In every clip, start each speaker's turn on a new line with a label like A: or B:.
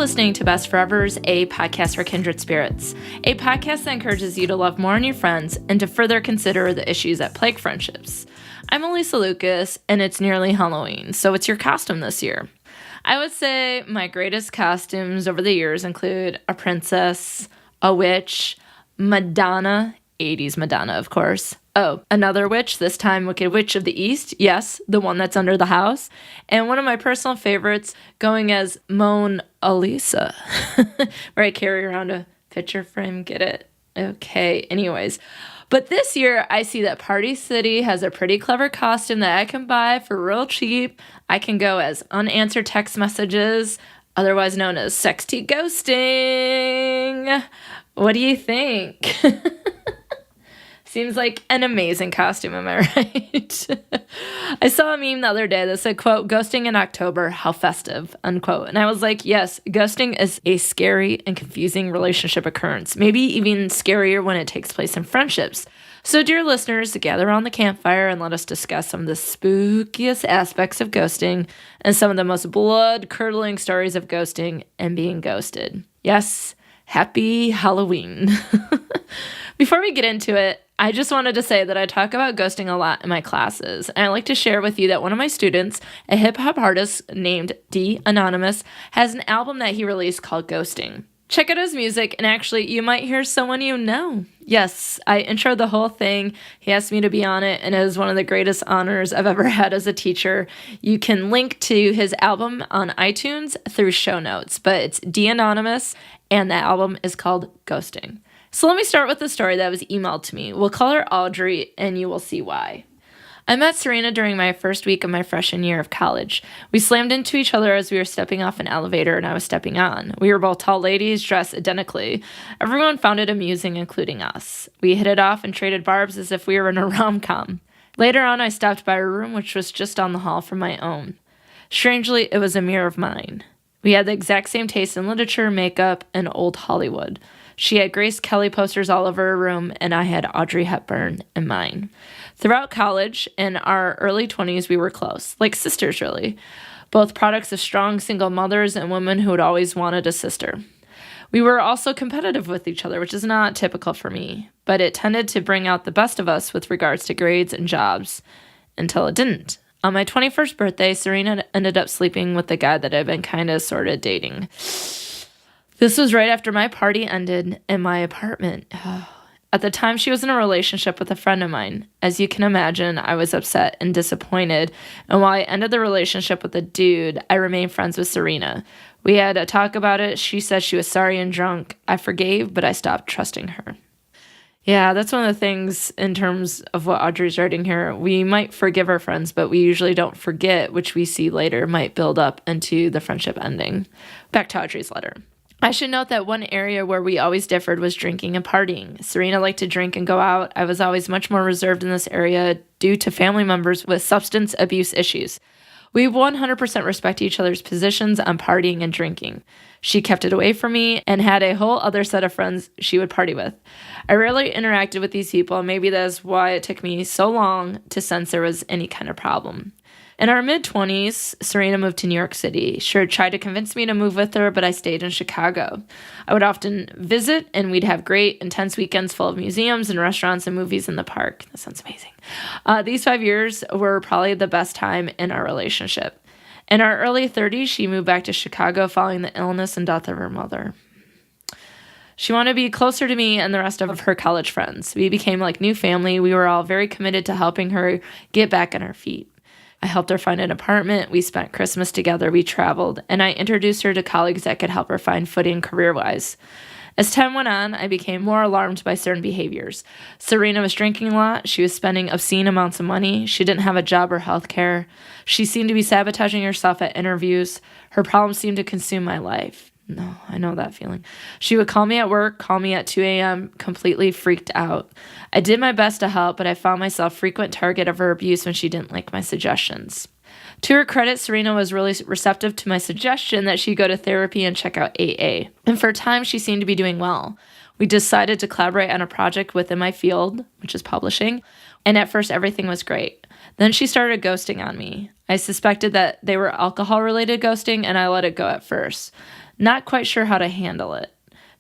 A: listening to Best Forevers, a podcast for kindred spirits, a podcast that encourages you to love more on your friends and to further consider the issues that plague friendships. I'm Alysa Lucas, and it's nearly Halloween, so what's your costume this year? I would say my greatest costumes over the years include a princess, a witch, Madonna, 80s Madonna, of course. Oh, another witch, this time Wicked Witch of the East. Yes, the one that's under the house. And one of my personal favorites, going as Mona Alysa, where I carry around a picture frame. Get it? Okay, anyways. But this year, I see that Party City has a pretty clever costume that I can buy for real cheap. I can go as unanswered text messages, otherwise known as sexy ghosting. What do you think? Seems like an amazing costume, am I right? I saw a meme the other day that said, quote, "Ghosting in October, how festive," unquote. And I was like, yes, ghosting is a scary and confusing relationship occurrence, maybe even scarier when it takes place in friendships. So dear listeners, gather around the campfire and let us discuss some of the spookiest aspects of ghosting and some of the most blood-curdling stories of ghosting and being ghosted. Yes, happy Halloween. Before we get into it, I just wanted to say that I talk about ghosting a lot in my classes, and I like to share with you that one of my students, a hip-hop artist named D Anonymous, has an album that he released called Ghosting. Check out his music, and actually, you might hear someone you know. Yes, I introed the whole thing. He asked me to be on it, and it is one of the greatest honors I've ever had as a teacher. You can link to his album on iTunes through show notes, but it's D Anonymous, and the album is called Ghosting. So let me start with the story that was emailed to me. We'll call her Audrey, and you will see why. I met Serena during my first week of my freshman year of college. We slammed into each other as we were stepping off an elevator and I was stepping on. We were both tall ladies dressed identically. Everyone found it amusing, including us. We hit it off and traded barbs as if we were in a rom-com. Later on, I stopped by her room, which was just down the hall from my own. Strangely, it was a mirror of mine. We had the exact same taste in literature, makeup, and old Hollywood. She had Grace Kelly posters all over her room, and I had Audrey Hepburn in mine. Throughout college, in our early 20s, we were close, like sisters, really. Both products of strong single mothers and women who had always wanted a sister. We were also competitive with each other, which is not typical for me, but it tended to bring out the best of us with regards to grades and jobs, until it didn't. On my 21st birthday, Serena ended up sleeping with the guy that I'd been kind of sort of dating. This was right after my party ended in my apartment. At the time, she was in a relationship with a friend of mine. As you can imagine, I was upset and disappointed. And while I ended the relationship with the dude, I remained friends with Serena. We had a talk about it. She said she was sorry and drunk. I forgave, but I stopped trusting her. Yeah, that's one of the things in terms of what Audrey's writing here. We might forgive our friends, but we usually don't forget, which we see later might build up into the friendship ending. Back to Audrey's letter. I should note that one area where we always differed was drinking and partying. Serena liked to drink and go out. I was always much more reserved in this area due to family members with substance abuse issues. We 100% respect each other's positions on partying and drinking. She kept it away from me and had a whole other set of friends she would party with. I rarely interacted with these people, and maybe that's why it took me so long to sense there was any kind of problem. In our mid-20s, Serena moved to New York City. She tried to convince me to move with her, but I stayed in Chicago. I would often visit, and we'd have great, intense weekends full of museums and restaurants and movies in the park. That sounds amazing. These 5 years were probably the best time in our relationship. In our early 30s, she moved back to Chicago following the illness and death of her mother. She wanted to be closer to me and the rest of her college friends. We became like new family. We were all very committed to helping her get back on her feet. I helped her find an apartment, we spent Christmas together, we traveled, and I introduced her to colleagues that could help her find footing career-wise. As time went on, I became more alarmed by certain behaviors. Serena was drinking a lot, she was spending obscene amounts of money, she didn't have a job or health care, she seemed to be sabotaging herself at interviews, her problems seemed to consume my life. No, I know that feeling. She would call me at work, call me at 2 a.m., completely freaked out. I did my best to help, but I found myself frequent target of her abuse when she didn't like my suggestions. To her credit, Serena was really receptive to my suggestion that she go to therapy and check out AA. And for a time, she seemed to be doing well. We decided to collaborate on a project within my field, which is publishing, and at first everything was great. Then she started ghosting on me. I suspected that they were alcohol-related ghosting, and I let it go at first. not quite sure how to handle it.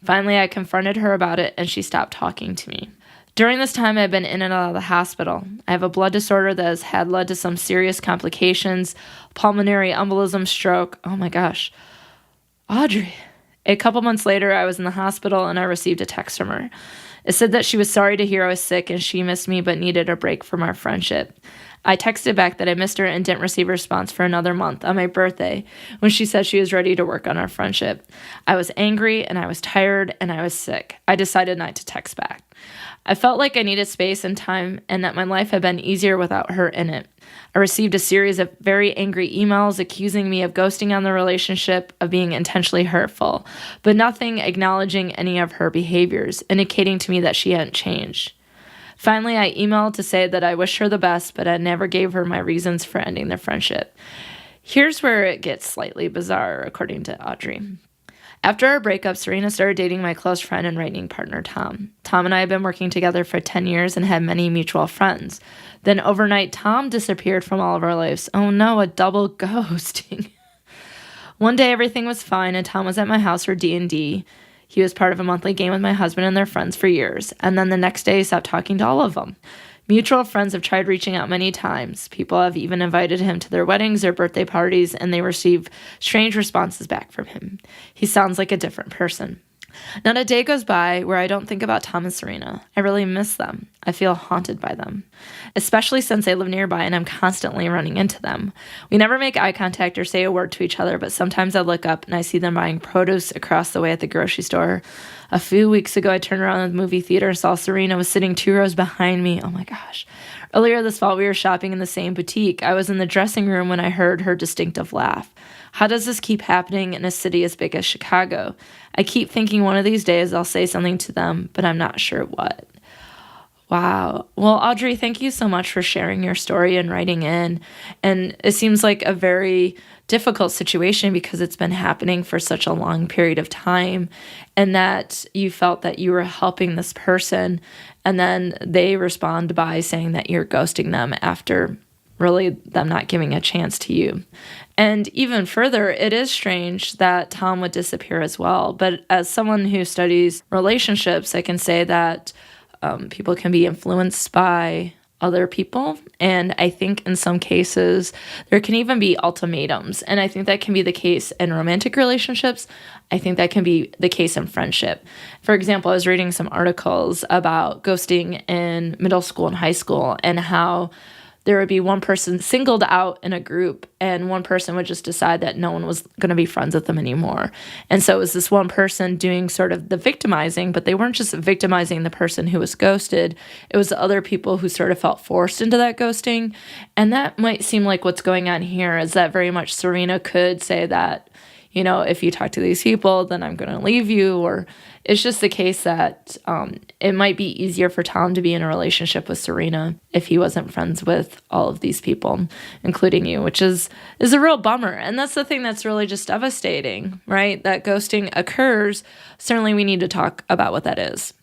A: Finally, I confronted her about it, and she stopped talking to me. During this time, I've been in and out of the hospital. I have a blood disorder that has had led to some serious complications, pulmonary embolism, stroke. Oh my gosh. Audrey. A couple months later, I was in the hospital and I received a text from her. It said that she was sorry to hear I was sick and she missed me but needed a break from our friendship. I texted back that I missed her and didn't receive a response for another month on my birthday when she said she was ready to work on our friendship. I was angry and I was tired and I was sick. I decided not to text back. I felt like I needed space and time and that my life had been easier without her in it. I received a series of very angry emails accusing me of ghosting on the relationship, of being intentionally hurtful, but nothing acknowledging any of her behaviors, indicating to me that she hadn't changed. Finally, I emailed to say that I wished her the best, but I never gave her my reasons for ending the friendship. Here's where it gets slightly bizarre, according to Audrey. After our breakup, Serena started dating my close friend and writing partner, Tom. Tom and I had been working together for 10 years and had many mutual friends. Then overnight, Tom disappeared from all of our lives. Oh no, a double ghosting. One day, everything was fine, and Tom was at my house for D&D. He was part of a monthly game with my husband and their friends for years. And then the next day, he stopped talking to all of them. Mutual friends have tried reaching out many times. People have even invited him to their weddings or birthday parties, and they receive strange responses back from him. He sounds like a different person. Not a day goes by where I don't think about Tom and Serena. I really miss them. I feel haunted by them, especially since they live nearby and I'm constantly running into them. We never make eye contact or say a word to each other, but sometimes I look up and I see them buying produce across the way at the grocery store. A few weeks ago, I turned around in the movie theater and saw Serena was sitting 2 rows behind me. Oh my gosh. Earlier this fall, we were shopping in the same boutique. I was in the dressing room when I heard her distinctive laugh. How does this keep happening in a city as big as Chicago? I keep thinking one of these days I'll say something to them, but I'm not sure what. Wow. Well, Audrey, thank you so much for sharing your story and writing in. And it seems like a very difficult situation because it's been happening for such a long period of time, and that you felt that you were helping this person, and then they respond by saying that you're ghosting them after really them not giving a chance to you. And even further, it is strange that Tom would disappear as well. But as someone who studies relationships, I can say that people can be influenced by other people. And I think in some cases, there can even be ultimatums. And I think that can be the case in romantic relationships. I think that can be the case in friendship. For example, I was reading some articles about ghosting in middle school and high school and how there would be one person singled out in a group and one person would just decide that no one was going to be friends with them anymore. And so it was this one person doing sort of the victimizing, but they weren't just victimizing the person who was ghosted. It was other people who sort of felt forced into that ghosting. And that might seem like what's going on here is that very much Serena could say that, you know, if you talk to these people, then I'm going to leave you. Or it's just the case that it might be easier for Tom to be in a relationship with Serena if he wasn't friends with all of these people, including you, which is a real bummer. And that's the thing that's really just devastating, right? That ghosting occurs. Certainly we need to talk about what that is.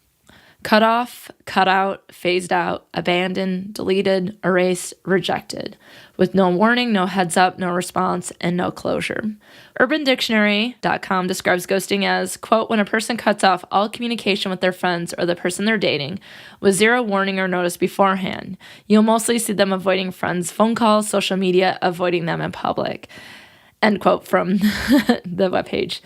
A: Cut off, cut out, phased out, abandoned, deleted, erased, rejected, with no warning, no heads up, no response, and no closure. UrbanDictionary.com describes ghosting as, quote, when a person cuts off all communication with their friends or the person they're dating with zero warning or notice beforehand. You'll mostly see them avoiding friends' phone calls, social media, avoiding them in public. End quote from the webpage.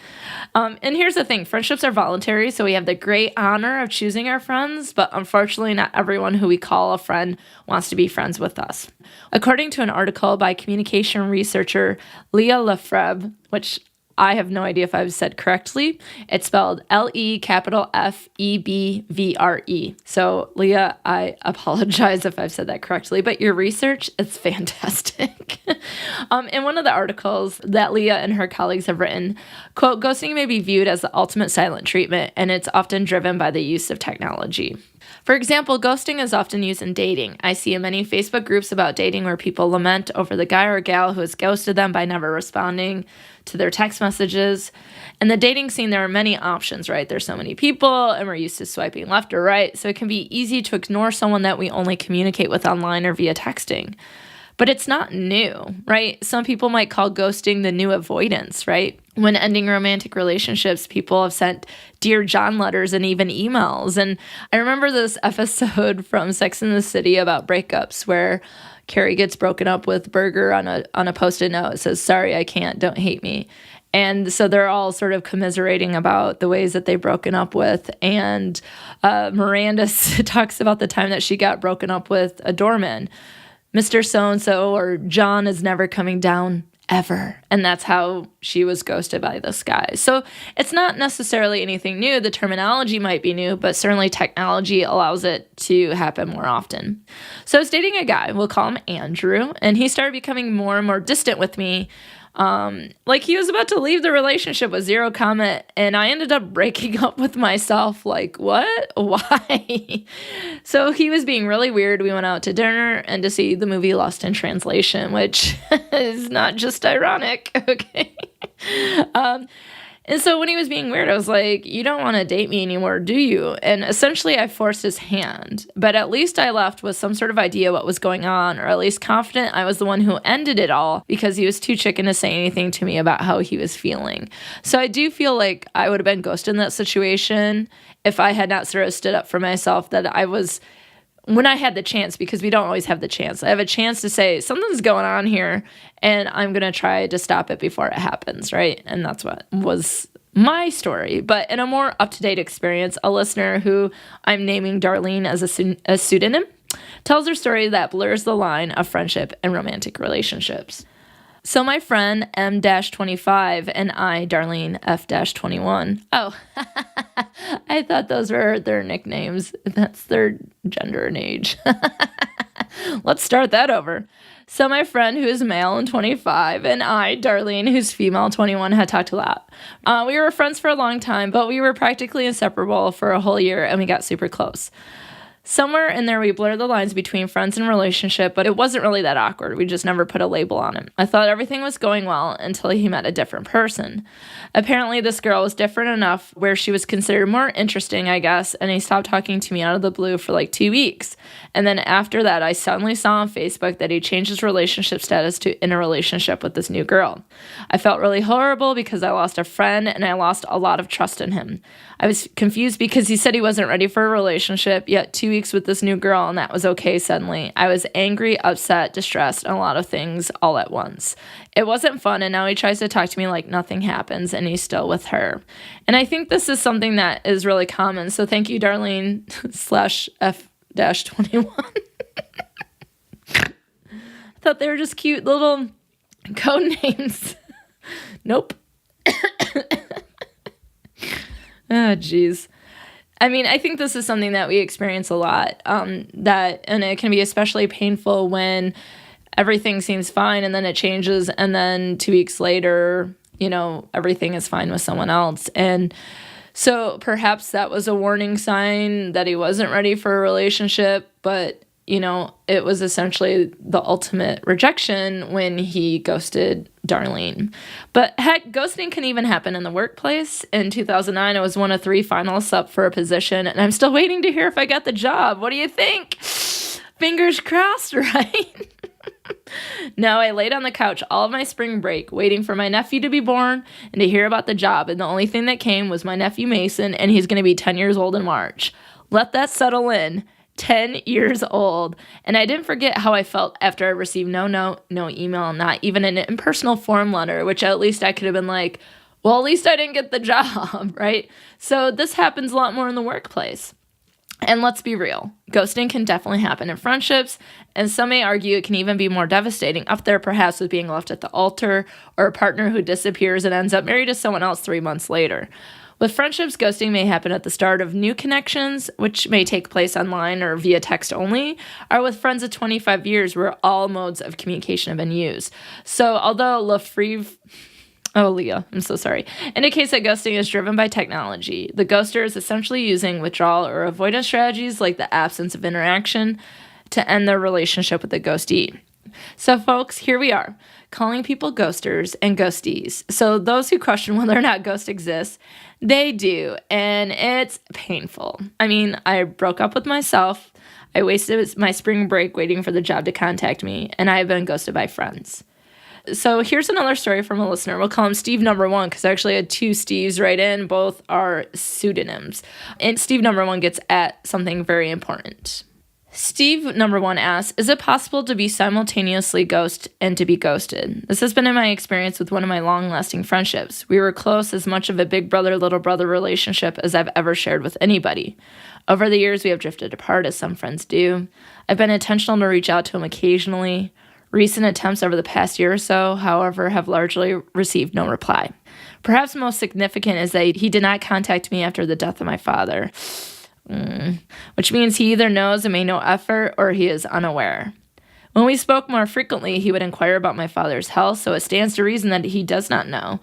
A: And here's the thing. Friendships are voluntary, so we have the great honor of choosing our friends, but unfortunately not everyone who we call a friend wants to be friends with us. According to an article by communication researcher Leah Lefebvre, which I have no idea if I've said correctly. It's spelled L-E-F-E-B-V-R-E. So, Leah, I apologize if I've said that correctly, but your research is fantastic. In one of the articles that Leah and her colleagues have written, quote, ghosting may be viewed as the ultimate silent treatment, and it's often driven by the use of technology. For example, ghosting is often used in dating. I see in many Facebook groups about dating where people lament over the guy or gal who has ghosted them by never responding to their text messages. In the dating scene, there are many options, right? There's so many people, and we're used to swiping left or right, so it can be easy to ignore someone that we only communicate with online or via texting. But it's not new, right? Some people might call ghosting the new avoidance, right? When ending romantic relationships, people have sent Dear John letters and even emails. And I remember this episode from Sex and the City about breakups where Carrie gets broken up with Berger on a Post-it note. It says, "Sorry, I can't, don't hate me." And so they're all sort of commiserating about the ways that they've broken up with. And Miranda talks about the time that she got broken up with a doorman. Mr. So-and-so or John is never coming down ever. And that's how she was ghosted by this guy. So it's not necessarily anything new. The terminology might be new, but certainly technology allows it to happen more often. So I was dating a guy, we'll call him Andrew, and he started becoming more and more distant with me. Like he was about to leave the relationship with zero comment, and I ended up breaking up with myself. Like, what? Why? So he was being really weird. We went out to dinner and to see the movie Lost in Translation, which is not just ironic. Okay. And so when he was being weird, I was like, "You don't want to date me anymore, do you?" And essentially I forced his hand, but at least I left with some sort of idea what was going on, or at least confident I was the one who ended it all, because he was too chicken to say anything to me about how he was feeling. So I do feel like I would have been ghosted in that situation if I had not sort of stood up for myself, that I was, when I had the chance, because we don't always have the chance. I have a chance to say, something's going on here, and I'm going to try to stop it before it happens, right? And that's what was my story. But in a more up-to-date experience, a listener who I'm naming Darlene as a pseudonym tells her story that blurs the line of friendship and romantic relationships. So my friend M-25 and I, Darlene F-21. Oh, I thought those were their nicknames. That's their gender and age. Let's start that over. So my friend, who is male and 25, and I, Darlene, who's female, 21, had talked a lot. We were friends for a long time, but we were practically inseparable for a whole year, and we got super close. Somewhere in there, we blurred the lines between friends and relationship, but it wasn't really that awkward. We just never put a label on it. I thought everything was going well until he met a different person. Apparently, this girl was different enough where she was considered more interesting, I guess, and he stopped talking to me out of the blue for like 2 weeks. And then after that, I suddenly saw on Facebook that he changed his relationship status to in a relationship with this new girl. I felt really horrible because I lost a friend and I lost a lot of trust in him. I was confused because he said he wasn't ready for a relationship, yet 2 weeks with this new girl, and that was okay suddenly. I was angry, upset, distressed, and a lot of things all at once. It wasn't fun, and now he tries to talk to me like nothing happens, and he's still with her. And I think this is something that is really common, so thank you, Darlene /F-21. I thought they were just cute little code names. Nope. Oh, geez. I mean, I think this is something that we experience a lot, and it can be especially painful when everything seems fine and then it changes, and then 2 weeks later, everything is fine with someone else. And so perhaps that was a warning sign that he wasn't ready for a relationship, but it was essentially the ultimate rejection when he ghosted Darlene. But heck, ghosting can even happen in the workplace. In 2009, I was one of 3 finalists up for a position, and I'm still waiting to hear if I got the job. What do you think? Fingers crossed, right? No, I laid on the couch all of my spring break, waiting for my nephew to be born and to hear about the job, and the only thing that came was my nephew Mason, and he's going to be 10 years old in March. Let that settle in. 10 years old. And I didn't forget how I felt after I received no note, no email, not even an impersonal form letter, which at least I could have been like, well, at least I didn't get the job, right? So this happens a lot more in the workplace. And let's be real, ghosting can definitely happen in friendships, and some may argue it can even be more devastating, up there perhaps with being left at the altar, or a partner who disappears and ends up married to someone else 3 months later. With friendships, ghosting may happen at the start of new connections, which may take place online or via text only, or with friends of 25 years where all modes of communication have been used. So although Leah, I'm so sorry, indicates that ghosting is driven by technology, the ghoster is essentially using withdrawal or avoidance strategies like the absence of interaction to end their relationship with the ghostee. So folks, here we are, calling people ghosters and ghosties. So those who question whether or not ghosts exist, they do, and it's painful. I mean, I broke up with myself, I wasted my spring break waiting for the job to contact me, and I have been ghosted by friends. So here's another story from a listener. We'll call him Steve number one because I actually had two Steves write in. Both are pseudonyms. And Steve number one gets at something very important. Steve number one asks, is it possible to be simultaneously ghost and to be ghosted? This has been in my experience with one of my long-lasting friendships. We were close, as much of a big brother, little brother relationship as I've ever shared with anybody. Over the years, we have drifted apart, as some friends do. I've been intentional to reach out to him occasionally. Recent attempts over the past year or so, however, have largely received no reply. Perhaps most significant is that he did not contact me after the death of my father. Which means he either knows and made no effort or he is unaware. When we spoke more frequently, he would inquire about my father's health, so it stands to reason that he does not know.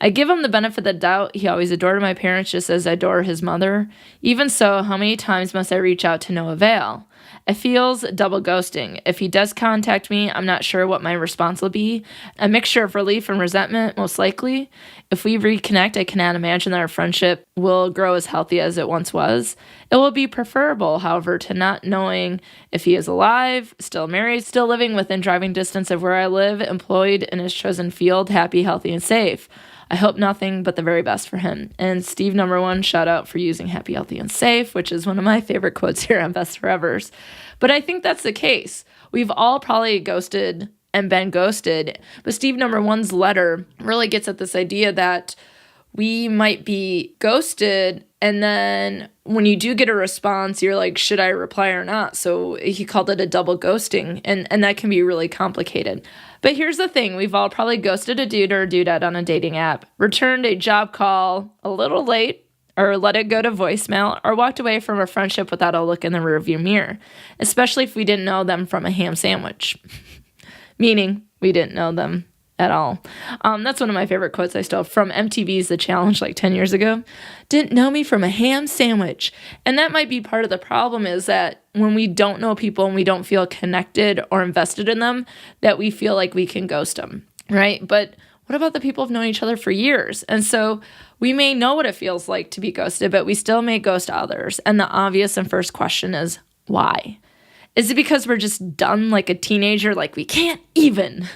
A: I give him the benefit of the doubt. He always adored my parents just as I adore his mother. Even so, how many times must I reach out to no avail? It feels double ghosting. If he does contact me, I'm not sure what my response will be. A mixture of relief and resentment, most likely. If we reconnect, I cannot imagine that our friendship will grow as healthy as it once was. It will be preferable, however, to not knowing if he is alive, still married, still living within driving distance of where I live, employed in his chosen field, happy, healthy, and safe. I hope nothing but the very best for him. And Steve number one, shout out for using happy, healthy, and safe, which is one of my favorite quotes here on Best Forevers. But I think that's the case. We've all probably ghosted and been ghosted. But Steve number one's letter really gets at this idea that we might be ghosted, and then when you do get a response, you're like, should I reply or not? So he called it a double ghosting, and that can be really complicated. But here's the thing. We've all probably ghosted a dude or a dudette on a dating app, returned a job call a little late, or let it go to voicemail, or walked away from a friendship without a look in the rearview mirror, especially if we didn't know them from a ham sandwich. Meaning, we didn't know them at all. That's one of my favorite quotes I stole from MTV's The Challenge like 10 years ago. Didn't know me from a ham sandwich. And that might be part of the problem, is that when we don't know people and we don't feel connected or invested in them, that we feel like we can ghost them, right? But what about the people who've known each other for years? And so we may know what it feels like to be ghosted, but we still may ghost others. And the obvious and first question is, why? Is it because we're just done like a teenager, like we can't even?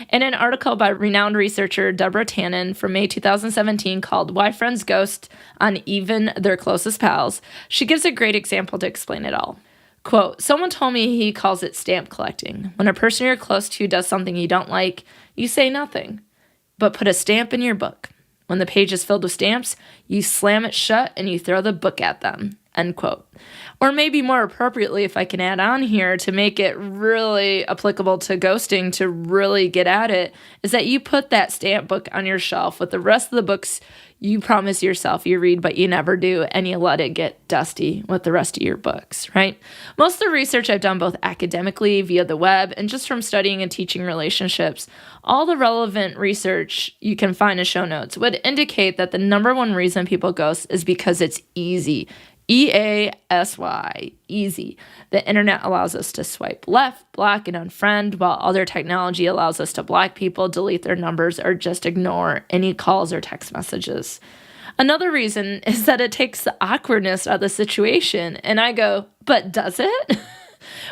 A: In an article by renowned researcher Deborah Tannen from May 2017 called Why Friends Ghost on Even Their Closest Pals, she gives a great example to explain it all. Quote, someone told me he calls it stamp collecting. When a person you're close to does something you don't like, you say nothing, but put a stamp in your book. When the page is filled with stamps, you slam it shut and you throw the book at them. End quote. Or maybe more appropriately, if I can add on here to make it really applicable to ghosting, to really get at it, is that you put that stamp book on your shelf with the rest of the books you promise yourself you read, but you never do, and you let it get dusty with the rest of your books, right? Most of the research I've done both academically via the web and just from studying and teaching relationships, all the relevant research you can find in show notes would indicate that the number one reason people ghost is because it's easy. EASY, easy. The internet allows us to swipe left, block, and unfriend, while other technology allows us to block people, delete their numbers, or just ignore any calls or text messages. Another reason is that it takes the awkwardness out of the situation. And I go, but does it?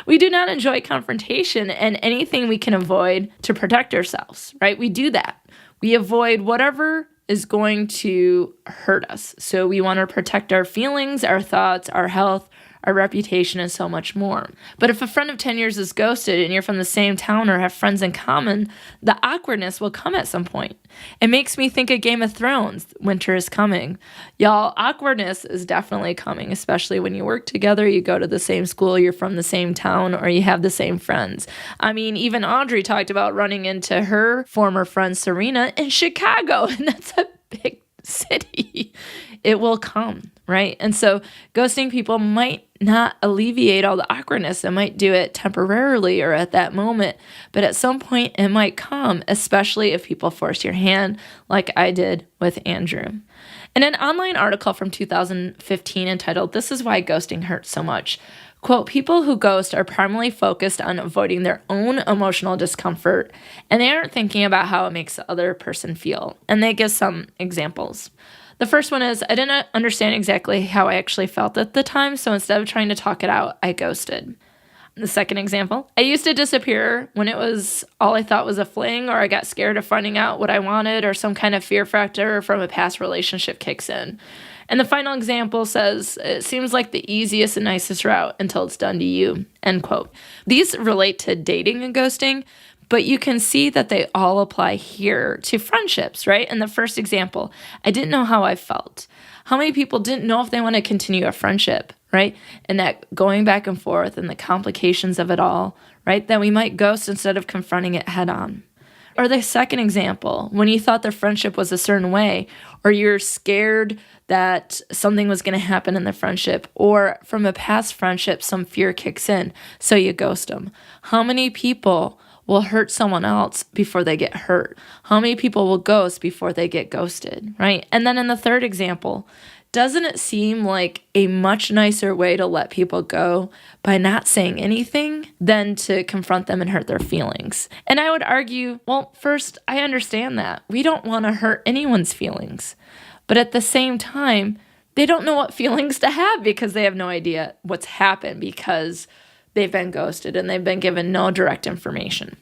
A: We do not enjoy confrontation and anything we can avoid to protect ourselves, right? We do that. We avoid whatever is going to hurt us. So we want to protect our feelings, our thoughts, our health, our reputation, and so much more. But if a friend of 10 years is ghosted and you're from the same town or have friends in common, the awkwardness will come at some point. It makes me think of Game of Thrones. Winter is coming. Y'all, awkwardness is definitely coming, especially when you work together, you go to the same school, you're from the same town, or you have the same friends. I mean, even Audrey talked about running into her former friend Serena in Chicago, and that's a big city. It will come, right? And so ghosting people might not alleviate all the awkwardness. It might do it temporarily or at that moment, but at some point it might come, especially if people force your hand like I did with Andrew. In an online article from 2015 entitled, "This is Why Ghosting Hurts So Much," quote, people who ghost are primarily focused on avoiding their own emotional discomfort, and they aren't thinking about how it makes the other person feel. And they give some examples. The first one is, I didn't understand exactly how I actually felt at the time, so instead of trying to talk it out, I ghosted. The second example, I used to disappear when it was all I thought was a fling, or I got scared of finding out what I wanted, or some kind of fear factor from a past relationship kicks in. And the final example says, it seems like the easiest and nicest route until it's done to you, end quote. These relate to dating and ghosting, but you can see that they all apply here to friendships, right? In the first example, I didn't know how I felt. How many people didn't know if they want to continue a friendship, right? And that going back and forth and the complications of it all, right? That we might ghost instead of confronting it head on. Or the second example, when you thought the friendship was a certain way, or you're scared that something was going to happen in the friendship, or from a past friendship, some fear kicks in, so you ghost them. How many people will hurt someone else before they get hurt? How many people will ghost before they get ghosted, right? And then in the third example, doesn't it seem like a much nicer way to let people go by not saying anything than to confront them and hurt their feelings? And I would argue, well, first, I understand that. We don't want to hurt anyone's feelings. But at the same time, they don't know what feelings to have because they have no idea what's happened because they've been ghosted and they've been given no direct information.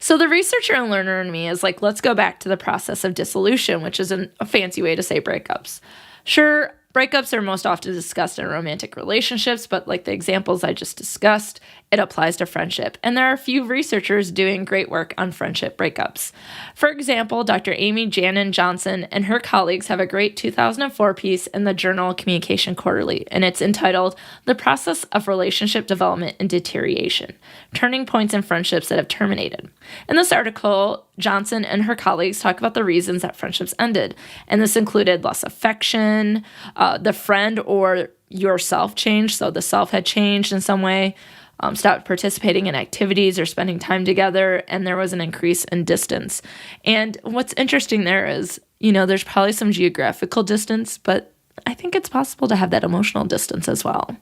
A: So the researcher and learner in me is like, let's go back to the process of dissolution, which is a fancy way to say breakups. Sure, breakups are most often discussed in romantic relationships, but like the examples I just discussed, it applies to friendship. And there are a few researchers doing great work on friendship breakups. For example, Dr. Amy Janin Johnson and her colleagues have a great 2004 piece in the journal Communication Quarterly, and it's entitled The Process of Relationship Development and Deterioration, Turning Points in Friendships That Have Terminated. In this article, Johnson and her colleagues talk about the reasons that friendships ended, and this included less affection, the friend or yourself changed, so the self had changed in some way, stopped participating in activities or spending time together, and there was an increase in distance. And what's interesting there is, there's probably some geographical distance, but I think it's possible to have that emotional distance as well.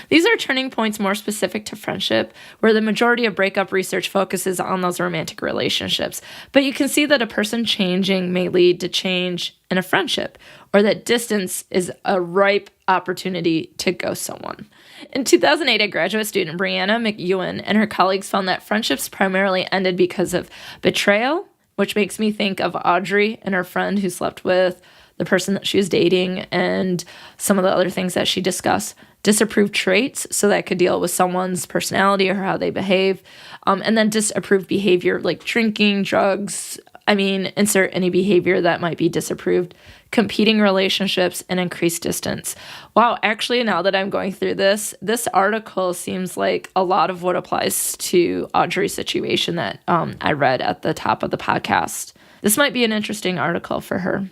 A: These are turning points more specific to friendship, where the majority of breakup research focuses on those romantic relationships. But you can see that a person changing may lead to change in a friendship, or that distance is a ripe opportunity to ghost someone. In 2008, a graduate student, Brianna McEwen, and her colleagues found that friendships primarily ended because of betrayal, which makes me think of Audrey and her friend who slept with the person that she was dating, and some of the other things that she discussed. Disapproved traits, so that could deal with someone's personality or how they behave, and then disapproved behavior like drinking, drugs, insert any behavior that might be disapproved, competing relationships, and increased distance. Wow, actually, now that I'm going through this article seems like a lot of what applies to Audrey's situation that I read at the top of the podcast. This might be an interesting article for her.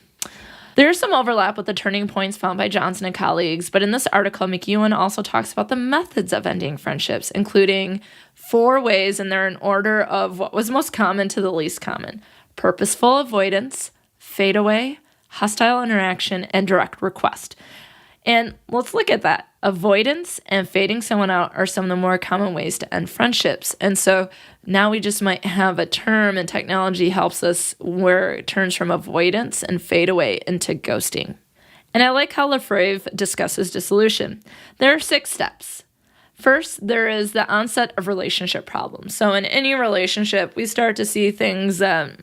A: There's some overlap with the turning points found by Johnson and colleagues, but in this article, McEwen also talks about the methods of ending friendships, including 4 ways, and they're in order of what was most common to the least common: purposeful avoidance, fade away, hostile interaction, and direct request. And let's look at that. Avoidance and fading someone out are some of the more common ways to end friendships. And so now we just might have a term, and technology helps us, where it turns from avoidance and fade away into ghosting. And I like how Lefebvre discusses dissolution. There are 6 steps. First, there is the onset of relationship problems. So in any relationship, we start to see things that,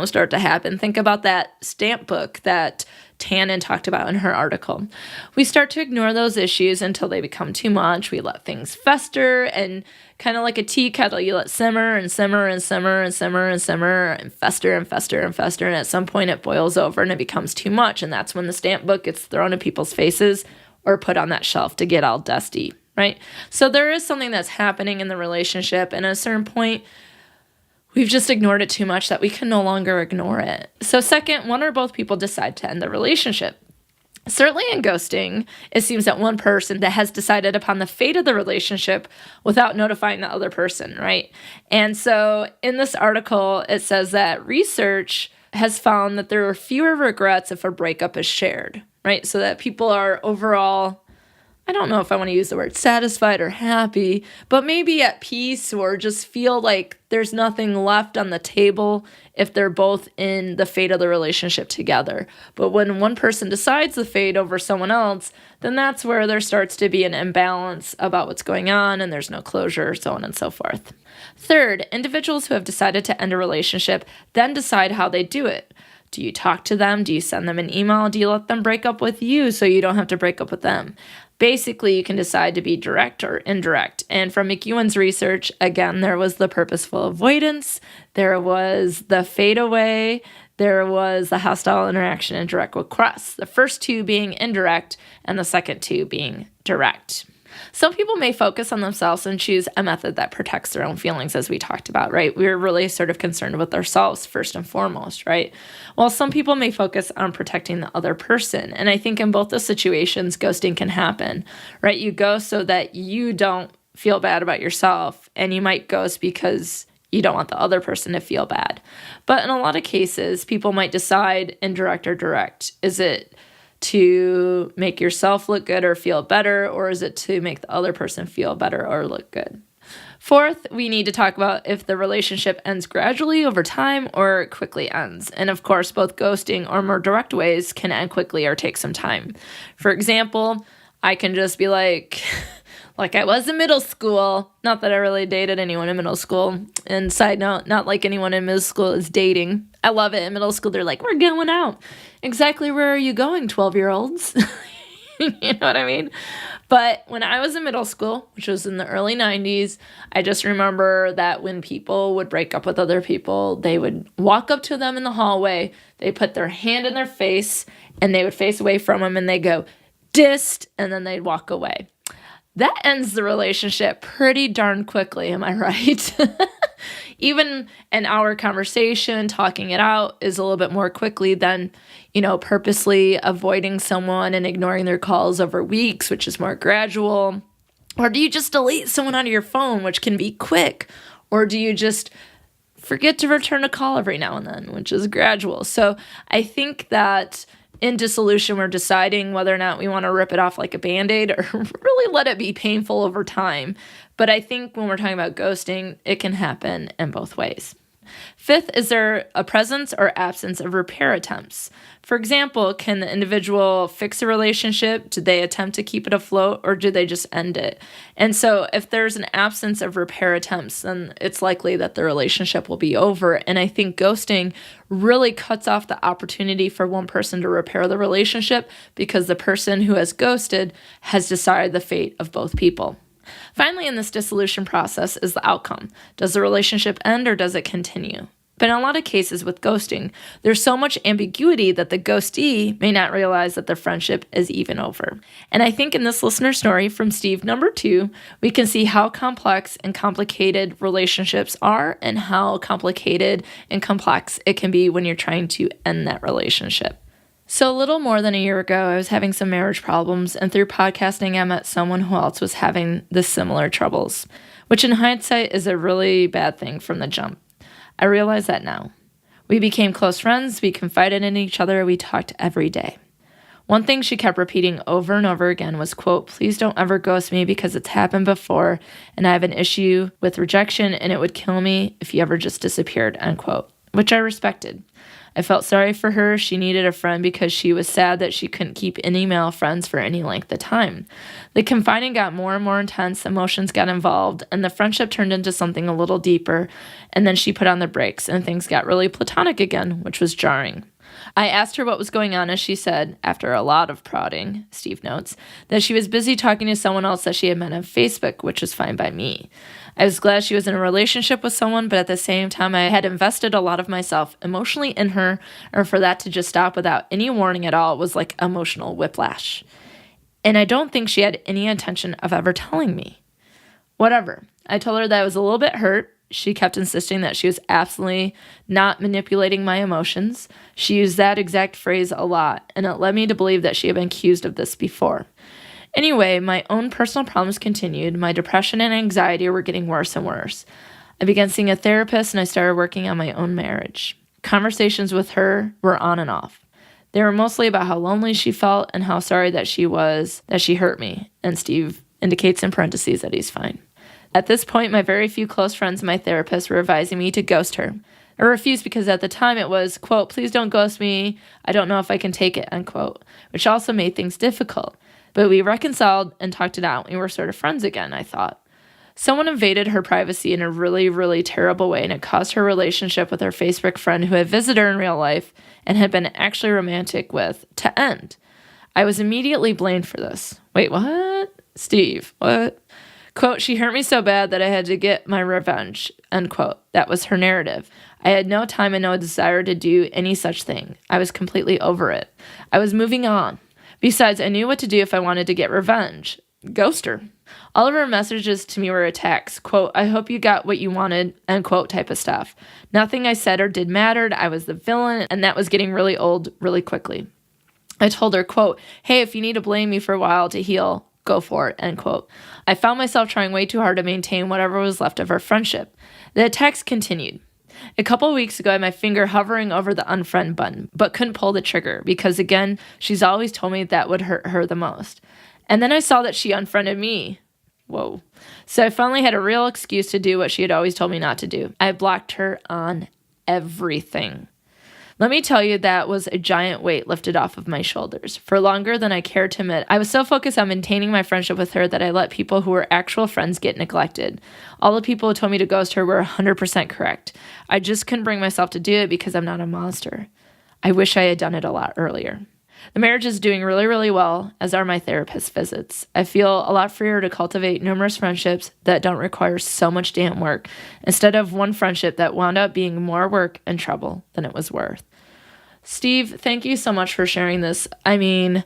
A: start to happen. Think about that stamp book that Tannen talked about in her article. We start to ignore those issues until they become too much. We let things fester, and kind of like a tea kettle, you let simmer and simmer and simmer and simmer and simmer and fester and fester and fester. And at some point it boils over and it becomes too much. And that's when the stamp book gets thrown in people's faces or put on that shelf to get all dusty, right? So there is something that's happening in the relationship, and at a certain point, we've just ignored it too much that we can no longer ignore it. So second, one or both people decide to end the relationship. Certainly in ghosting, it seems that one person that has decided upon the fate of the relationship without notifying the other person, right? And so in this article, it says that research has found that there are fewer regrets if a breakup is shared, right? So that people are overall I don't know if I want to use the word satisfied or happy, but maybe at peace or just feel like there's nothing left on the table if they're both in the fate of the relationship together. But when one person decides the fate over someone else, then that's where there starts to be an imbalance about what's going on and there's no closure, so on and so forth. Third, individuals who have decided to end a relationship then decide how they do it. Do you talk to them? Do you send them an email? Do you let them break up with you so you don't have to break up with them? Basically, you can decide to be direct or indirect. And from McEwen's research, again, there was the purposeful avoidance, there was the fade away, there was the hostile interaction and direct request. The first two being indirect and the second two being direct. Some people may focus on themselves and choose a method that protects their own feelings, as we talked about, right? We're really sort of concerned with ourselves first and foremost, right? While some people may focus on protecting the other person. And I think in both those situations, ghosting can happen, right? You ghost so that you don't feel bad about yourself, and you might ghost because you don't want the other person to feel bad. But in a lot of cases, people might decide indirect or direct. Is it to make yourself look good or feel better, or is it to make the other person feel better or look good? Fourth, we need to talk about if the relationship ends gradually over time or quickly ends. And of course, both ghosting or more direct ways can end quickly or take some time. For example, I can just be like I was in middle school. Not that I really dated anyone in middle school. And side note, not like anyone in middle school is dating. I love it. In middle school, they're like, we're going out. Exactly where are you going, 12-year-olds? You know what I mean? But when I was in middle school, which was in the early 90s, I just remember that when people would break up with other people, they would walk up to them in the hallway, they put their hand in their face, and they would face away from them, and they go, dissed, and then they'd walk away. That ends the relationship pretty darn quickly, am I right? Even an hour conversation, talking it out is a little bit more quickly than, purposely avoiding someone and ignoring their calls over weeks, which is more gradual. Or do you just delete someone out of your phone, which can be quick? Or do you just forget to return a call every now and then, which is gradual? So I think that in dissolution, we're deciding whether or not we want to rip it off like a Band-Aid or really let it be painful over time. But I think when we're talking about ghosting, it can happen in both ways. Fifth, is there a presence or absence of repair attempts? For example, can the individual fix a relationship? Do they attempt to keep it afloat, or do they just end it? And so if there's an absence of repair attempts, then it's likely that the relationship will be over. And I think ghosting really cuts off the opportunity for one person to repair the relationship because the person who has ghosted has decided the fate of both people. Finally, in this dissolution process is the outcome. Does the relationship end or does it continue? But in a lot of cases with ghosting, there's so much ambiguity that the ghostee may not realize that the friendship is even over. And I think in this listener story from Steve number 2, we can see how complex and complicated relationships are and how complicated and complex it can be when you're trying to end that relationship. So a little more than a year ago, I was having some marriage problems, and through podcasting, I met someone who else was having the similar troubles, which in hindsight is a really bad thing from the jump. I realize that now. We became close friends, we confided in each other, we talked every day. One thing she kept repeating over and over again was, quote, "Please don't ever ghost me because it's happened before, and I have an issue with rejection, and it would kill me if you ever just disappeared," unquote, which I respected. I felt sorry for her. She needed a friend because she was sad that she couldn't keep any male friends for any length of time. The confiding got more and more intense, emotions got involved, and the friendship turned into something a little deeper, and then she put on the brakes, and things got really platonic again, which was jarring. I asked her what was going on, and she said, after a lot of prodding, Steve notes, that she was busy talking to someone else that she had met on Facebook, which was fine by me. I was glad she was in a relationship with someone, but at the same time, I had invested a lot of myself emotionally in her, and for that to just stop without any warning at all was like emotional whiplash. And I don't think she had any intention of ever telling me. Whatever. I told her that I was a little bit hurt. She kept insisting that she was absolutely not manipulating my emotions. She used that exact phrase a lot, and it led me to believe that she had been accused of this before. Anyway, my own personal problems continued. My depression and anxiety were getting worse and worse. I began seeing a therapist, and I started working on my own marriage. Conversations with her were on and off. They were mostly about how lonely she felt and how sorry that she was that she hurt me. And Steve indicates in parentheses that he's fine. At this point, my very few close friends and my therapist were advising me to ghost her. I refused because at the time it was, quote, please don't ghost me. I don't know if I can take it, unquote, which also made things difficult. But we reconciled and talked it out. We were sort of friends again, I thought. Someone invaded her privacy in a really, really terrible way, and it caused her relationship with her Facebook friend who had visited her in real life and had been actually romantic with to end. I was immediately blamed for this. Wait, what? Steve, what? Quote, she hurt me so bad that I had to get my revenge, unquote. That was her narrative. I had no time and no desire to do any such thing. I was completely over it. I was moving on. Besides, I knew what to do if I wanted to get revenge. Ghost her. All of her messages to me were attacks. Quote, I hope you got what you wanted, unquote, type of stuff. Nothing I said or did mattered. I was the villain, and that was getting really old really quickly. I told her, quote, hey, if you need to blame me for a while to heal, go for it, end quote. I found myself trying way too hard to maintain whatever was left of our friendship. The attacks continued. A couple of weeks ago, I had my finger hovering over the unfriend button, but couldn't pull the trigger because, again, she's always told me that would hurt her the most. And then I saw that she unfriended me. Whoa. So I finally had a real excuse to do what she had always told me not to do. I blocked her on everything. Let me tell you, that was a giant weight lifted off of my shoulders. For longer than I cared to admit, I was so focused on maintaining my friendship with her that I let people who were actual friends get neglected. All the people who told me to ghost her were 100% correct. I just couldn't bring myself to do it because I'm not a monster. I wish I had done it a lot earlier. The marriage is doing really, really well, as are my therapist visits. I feel a lot freer to cultivate numerous friendships that don't require so much damn work, instead of one friendship that wound up being more work and trouble than it was worth. Steve, thank you so much for sharing this. I mean,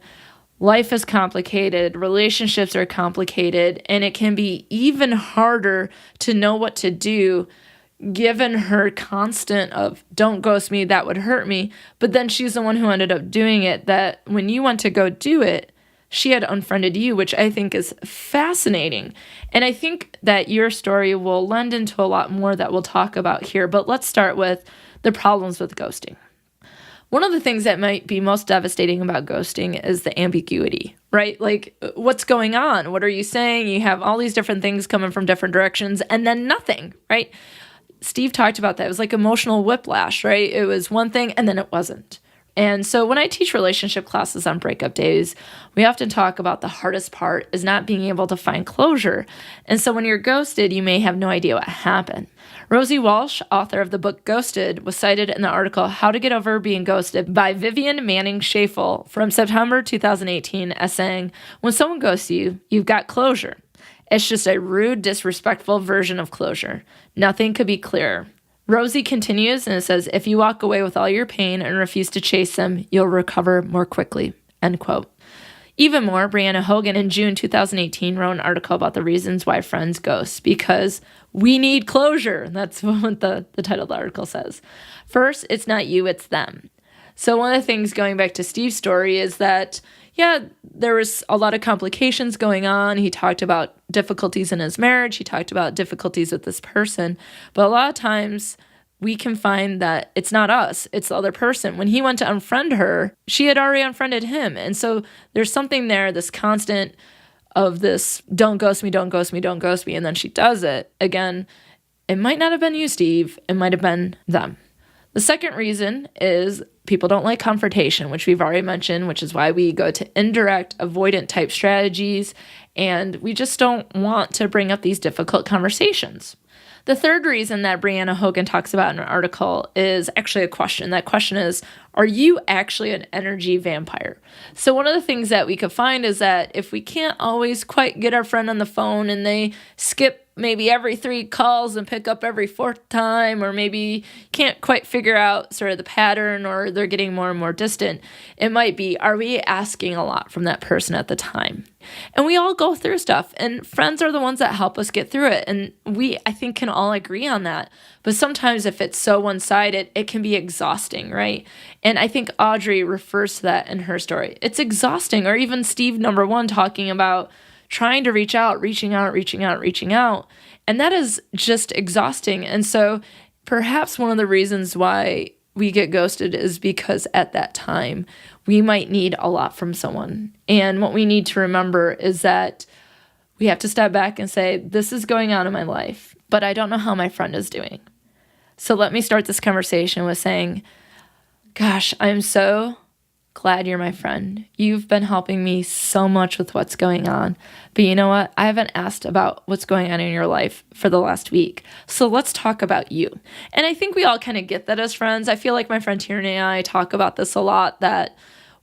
A: life is complicated, relationships are complicated, and it can be even harder to know what to do given her constant of, don't ghost me, that would hurt me. But then she's the one who ended up doing it, that when you went to go do it, she had unfriended you, which I think is fascinating. And I think that your story will lend into a lot more that we'll talk about here. But let's start with the problems with ghosting. One of the things that might be most devastating about ghosting is the ambiguity, right? Like, what's going on? What are you saying? You have all these different things coming from different directions and then nothing, right? Steve talked about that. It was like emotional whiplash, right? It was one thing and then it wasn't. And so when I teach relationship classes on breakup days, we often talk about the hardest part is not being able to find closure. And so when you're ghosted, you may have no idea what happened. Rosie Walsh, author of the book Ghosted, was cited in the article How to Get Over Being Ghosted by Vivian Manning-Schafel from September 2018 as saying, when someone ghosts you, you've got closure. It's just a rude, disrespectful version of closure. Nothing could be clearer. Rosie continues and it says, if you walk away with all your pain and refuse to chase them, you'll recover more quickly, end quote. Even more, Brianna Hogan in June 2018 wrote an article about the reasons why friends ghost, because we need closure. That's what the title of the article says. First, it's not you, it's them. So one of the things going back to Steve's story is that, yeah, there was a lot of complications going on. He talked about difficulties in his marriage. He talked about difficulties with this person. But a lot of times we can find that it's not us, it's the other person. When he went to unfriend her, she had already unfriended him. And so there's something there, this constant of this, don't ghost me, don't ghost me, don't ghost me. And then she does it. Again, it might not have been you, Steve. It might have been them. The second reason is people don't like confrontation, which we've already mentioned, which is why we go to indirect, avoidant type strategies, and we just don't want to bring up these difficult conversations. The third reason that Brianna Hogan talks about in her article is actually a question. That question is, are you actually an energy vampire? So one of the things that we could find is that if we can't always quite get our friend on the phone and they skip maybe every 3 calls and pick up every 4th time, or maybe can't quite figure out sort of the pattern, or they're getting more and more distant, it might be, are we asking a lot from that person at the time? And we all go through stuff, and friends are the ones that help us get through it. And we, I think, can all agree on that. But sometimes if it's so one-sided, it can be exhausting, right? And I think Audrey refers to that in her story. It's exhausting. Or even Steve, number 1, talking about trying to reaching out. And that is just exhausting. And so perhaps one of the reasons why we get ghosted is because at that time, we might need a lot from someone. And what we need to remember is that we have to step back and say, this is going on in my life, but I don't know how my friend is doing. So let me start this conversation with saying, gosh, I'm so glad you're my friend. You've been helping me so much with what's going on. But you know what? I haven't asked about what's going on in your life for the last week. So let's talk about you. And I think we all kind of get that as friends. I feel like my friend Tierney and I talk about this a lot, that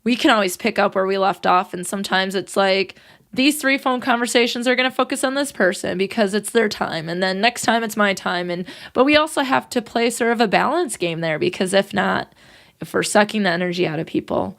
A: we can always pick up where we left off. And sometimes it's like, these 3 phone conversations are going to focus on this person because it's their time. And then next time it's my time. But we also have to play sort of a balance game there, because if not, if we're sucking the energy out of people,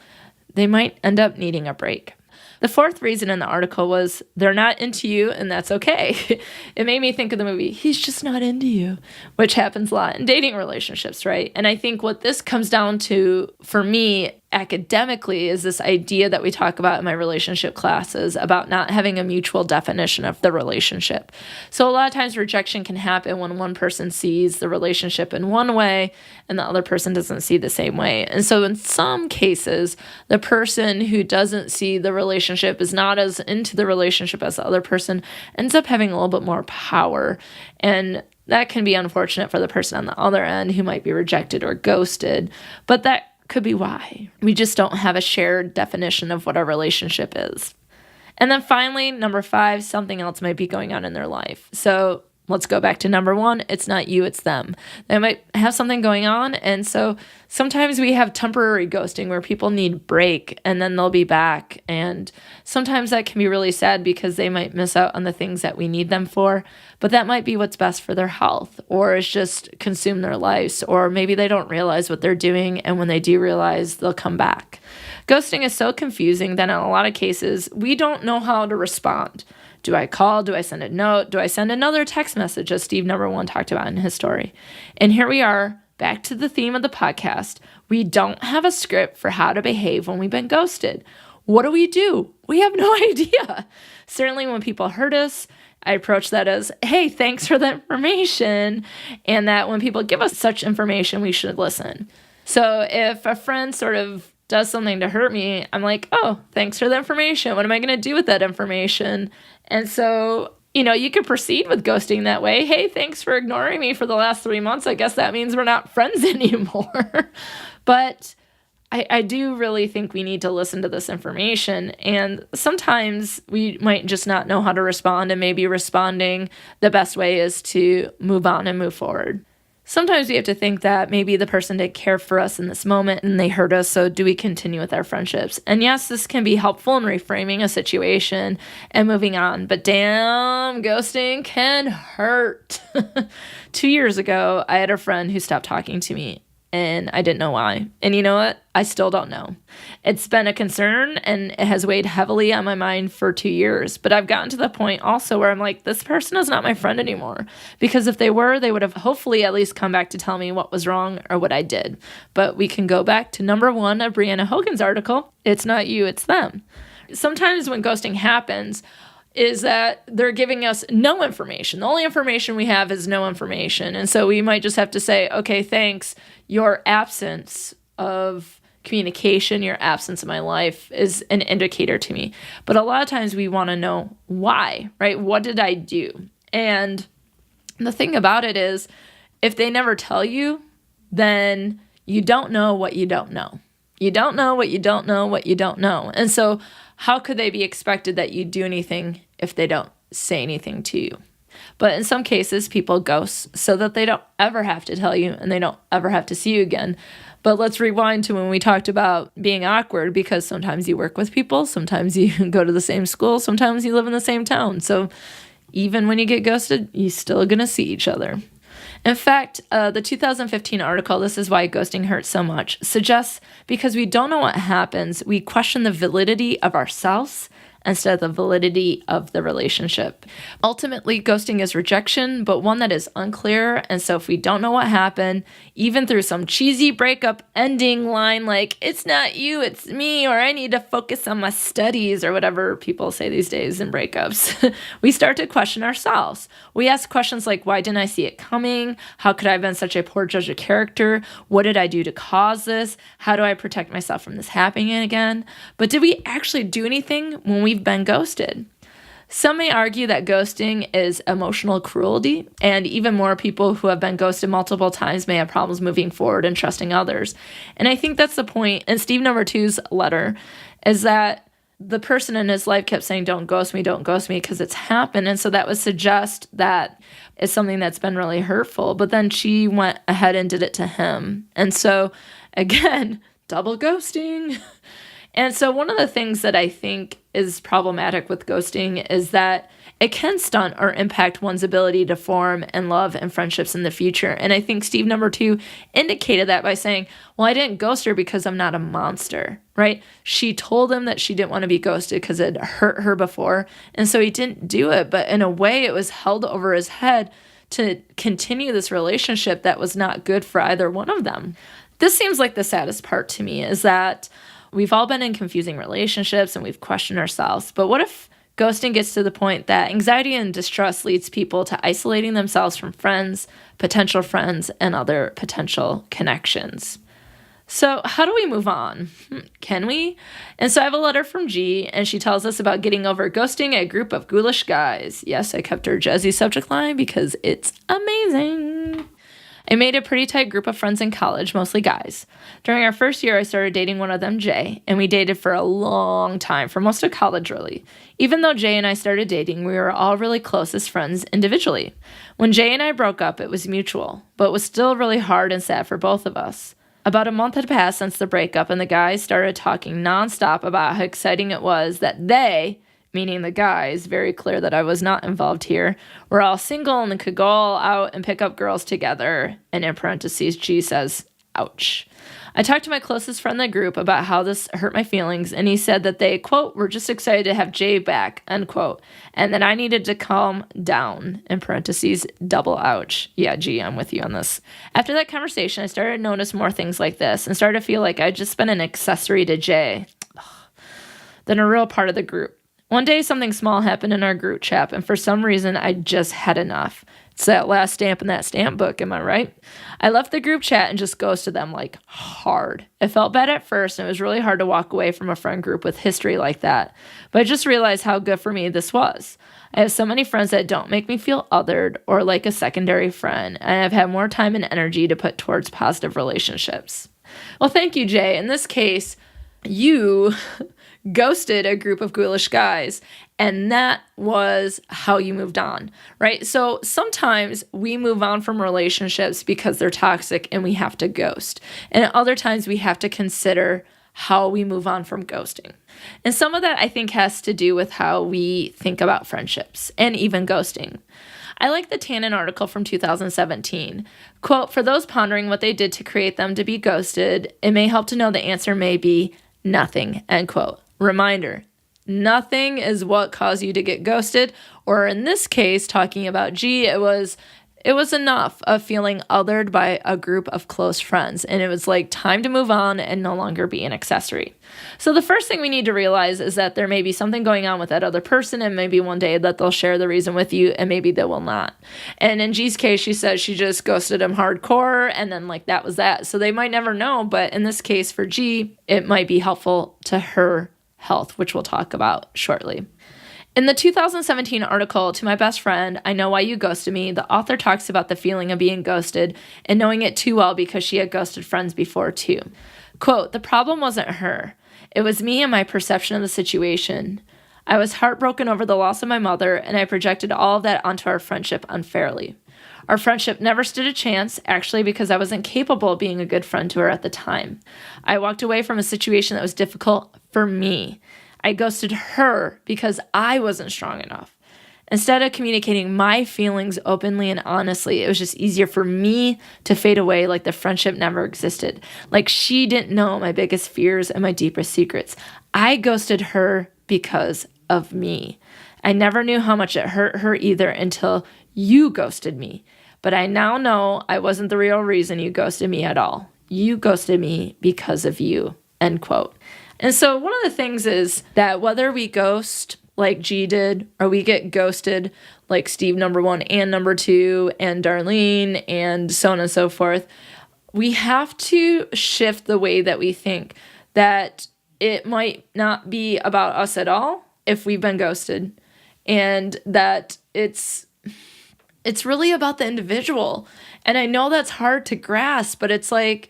A: they might end up needing a break. The 4th reason in the article was they're not into you, and that's okay. It made me think of the movie, He's Just Not Into You, which happens a lot in dating relationships, right? And I think what this comes down to for me academically is this idea that we talk about in my relationship classes about not having a mutual definition of the relationship. So a lot of times rejection can happen when one person sees the relationship in one way and the other person doesn't see the same way. And so in some cases, the person who doesn't see the relationship, is not as into the relationship as the other person, ends up having a little bit more power. And that can be unfortunate for the person on the other end who might be rejected or ghosted. But that could be why. We just don't have a shared definition of what our relationship is. And then finally, number 5, something else might be going on in their life. So let's go back to number 1. It's not you, it's them. They might have something going on. And so sometimes we have temporary ghosting where people need break and then they'll be back. And sometimes that can be really sad because they might miss out on the things that we need them for. But that might be what's best for their health, or it's just consume their lives, or maybe they don't realize what they're doing. And when they do realize, they'll come back. Ghosting is so confusing that in a lot of cases, we don't know how to respond. Do I call? Do I send a note? Do I send another text message, as Steve number 1 talked about in his story? And here we are, back to the theme of the podcast. We don't have a script for how to behave when we've been ghosted. What do? We have no idea. Certainly when people hurt us, I approach that as, hey, thanks for the information. And that when people give us such information, we should listen. So if a friend sort of does something to hurt me, I'm like, oh, thanks for the information. What am I going to do with that information? And so, you could proceed with ghosting that way. Hey, thanks for ignoring me for the last 3 months. I guess that means we're not friends anymore. But I do really think we need to listen to this information. And sometimes we might just not know how to respond, and maybe responding the best way is to move on and move forward. Sometimes we have to think that maybe the person didn't care for us in this moment and they hurt us, so do we continue with our friendships? And yes, this can be helpful in reframing a situation and moving on, but damn, ghosting can hurt. 2 years ago, I had a friend who stopped talking to me, and I didn't know why. And you know what? I still don't know. It's been a concern, and it has weighed heavily on my mind for 2 years. But I've gotten to the point also where I'm like, this person is not my friend anymore. Because if they were, they would have hopefully at least come back to tell me what was wrong or what I did. But we can go back to number 1 of Brianna Hogan's article. It's not you, it's them. Sometimes when ghosting happens, is that they're giving us no information. The only information we have is no information. And so we might just have to say, okay, thanks. Your absence of communication, your absence of my life is an indicator to me. But a lot of times we want to know why, right? What did I do? And the thing about it is, if they never tell you, then you don't know what you don't know. You don't know what you don't know what you don't know. And so how could they be expected that you do anything if they don't say anything to you? But in some cases, people ghost so that they don't ever have to tell you and they don't ever have to see you again. But let's rewind to when we talked about being awkward, because sometimes you work with people, sometimes you go to the same school, sometimes you live in the same town. So even when you get ghosted, you're still going to see each other. In fact, the 2015 article, This Is Why Ghosting Hurts So Much, suggests because we don't know what happens, we question the validity of ourselves instead of the validity of the relationship. Ultimately, ghosting is rejection, but one that is unclear. And so if we don't know what happened, even through some cheesy breakup ending line like, it's not you, it's me, or I need to focus on my studies, or whatever people say these days in breakups, we start to question ourselves. We ask questions like, why didn't I see it coming? How could I have been such a poor judge of character? What did I do to cause this? How do I protect myself from this happening again? But did we actually do anything when we've been ghosted? Some may argue that ghosting is emotional cruelty, and even more people who have been ghosted multiple times may have problems moving forward and trusting others. And I think that's the point in Steve number 2's letter, is that the person in his life kept saying, don't ghost me, because it's happened. And so that would suggest that it's something that's been really hurtful. But then she went ahead and did it to him. And so, again, double ghosting. And so one of the things that I think is problematic with ghosting is that it can stunt or impact one's ability to form and love and friendships in the future. And I think Steve number 2 indicated that by saying, well, I didn't ghost her because I'm not a monster, right? She told him that she didn't want to be ghosted because it hurt her before. And so he didn't do it. But in a way, it was held over his head to continue this relationship that was not good for either one of them. This seems like the saddest part to me, is that we've all been in confusing relationships and we've questioned ourselves. But what if ghosting gets to the point that anxiety and distrust leads people to isolating themselves from friends, potential friends, and other potential connections? So how do we move on? Can we? And so I have a letter from G, and she tells us about getting over ghosting a group of ghoulish guys. Yes, I kept her jazzy subject line because it's amazing. I made a pretty tight group of friends in college, mostly guys. During our first year, I started dating one of them, Jay, and we dated for a long time, for most of college, really. Even though Jay and I started dating, we were all really close as friends individually. When Jay and I broke up, it was mutual, but it was still really hard and sad for both of us. About a month had passed since the breakup, and the guys started talking nonstop about how exciting it was that they, meaning the guys, very clear that I was not involved here, were all single and could go all out and pick up girls together. And in parentheses, G says, ouch. I talked to my closest friend in the group about how this hurt my feelings, and he said that they, quote, were just excited to have Jay back, unquote, and that I needed to calm down, in parentheses, double ouch. Yeah, G, I'm with you on this. After that conversation, I started to notice more things like this and started to feel like I'd just been an accessory to Jay than a real part of the group. One day, something small happened in our group chat, and for some reason, I just had enough. It's that last stamp in that stamp book, am I right? I left the group chat and just ghosted them, like, hard. It felt bad at first, and it was really hard to walk away from a friend group with history like that. But I just realized how good for me this was. I have so many friends that don't make me feel othered or like a secondary friend, and I've had more time and energy to put towards positive relationships. Well, thank you, Jay. In this case, you ghosted a group of ghoulish guys, and that was how you moved on, right? So sometimes we move on from relationships because they're toxic and we have to ghost. And at other times we have to consider how we move on from ghosting. And some of that I think has to do with how we think about friendships and even ghosting. I like the Tannen article from 2017. Quote, for those pondering what they did to create them to be ghosted, it may help to know the answer may be nothing, end quote. Reminder, nothing is what caused you to get ghosted, or in this case, talking about G, it was enough of feeling othered by a group of close friends, and it was like time to move on and no longer be an accessory. So the first thing we need to realize is that there may be something going on with that other person, and maybe one day that they'll share the reason with you, and maybe they will not. And in G's case, she says she just ghosted him hardcore, and then like that was that. So they might never know, but in this case for G, it might be helpful to her health, which we'll talk about shortly. In the 2017 article, To My Best Friend, I Know Why You Ghosted Me, the author talks about the feeling of being ghosted and knowing it too well because she had ghosted friends before too. Quote, the problem wasn't her. It was me and my perception of the situation. I was heartbroken over the loss of my mother, and I projected all of that onto our friendship unfairly. Our friendship never stood a chance, actually, because I wasn't capable of being a good friend to her at the time. I walked away from a situation that was difficult for me. I ghosted her because I wasn't strong enough. Instead of communicating my feelings openly and honestly, it was just easier for me to fade away like the friendship never existed. Like she didn't know my biggest fears and my deepest secrets. I ghosted her because of me. I never knew how much it hurt her either until you ghosted me. But I now know I wasn't the real reason you ghosted me at all. You ghosted me because of you, end quote. And so one of the things is that whether we ghost like G did, or we get ghosted like Steve number 1 and number 2 and Darlene and so on and so forth, we have to shift the way that we think, that it might not be about us at all if we've been ghosted, and that it's really about the individual. And I know that's hard to grasp, but it's like,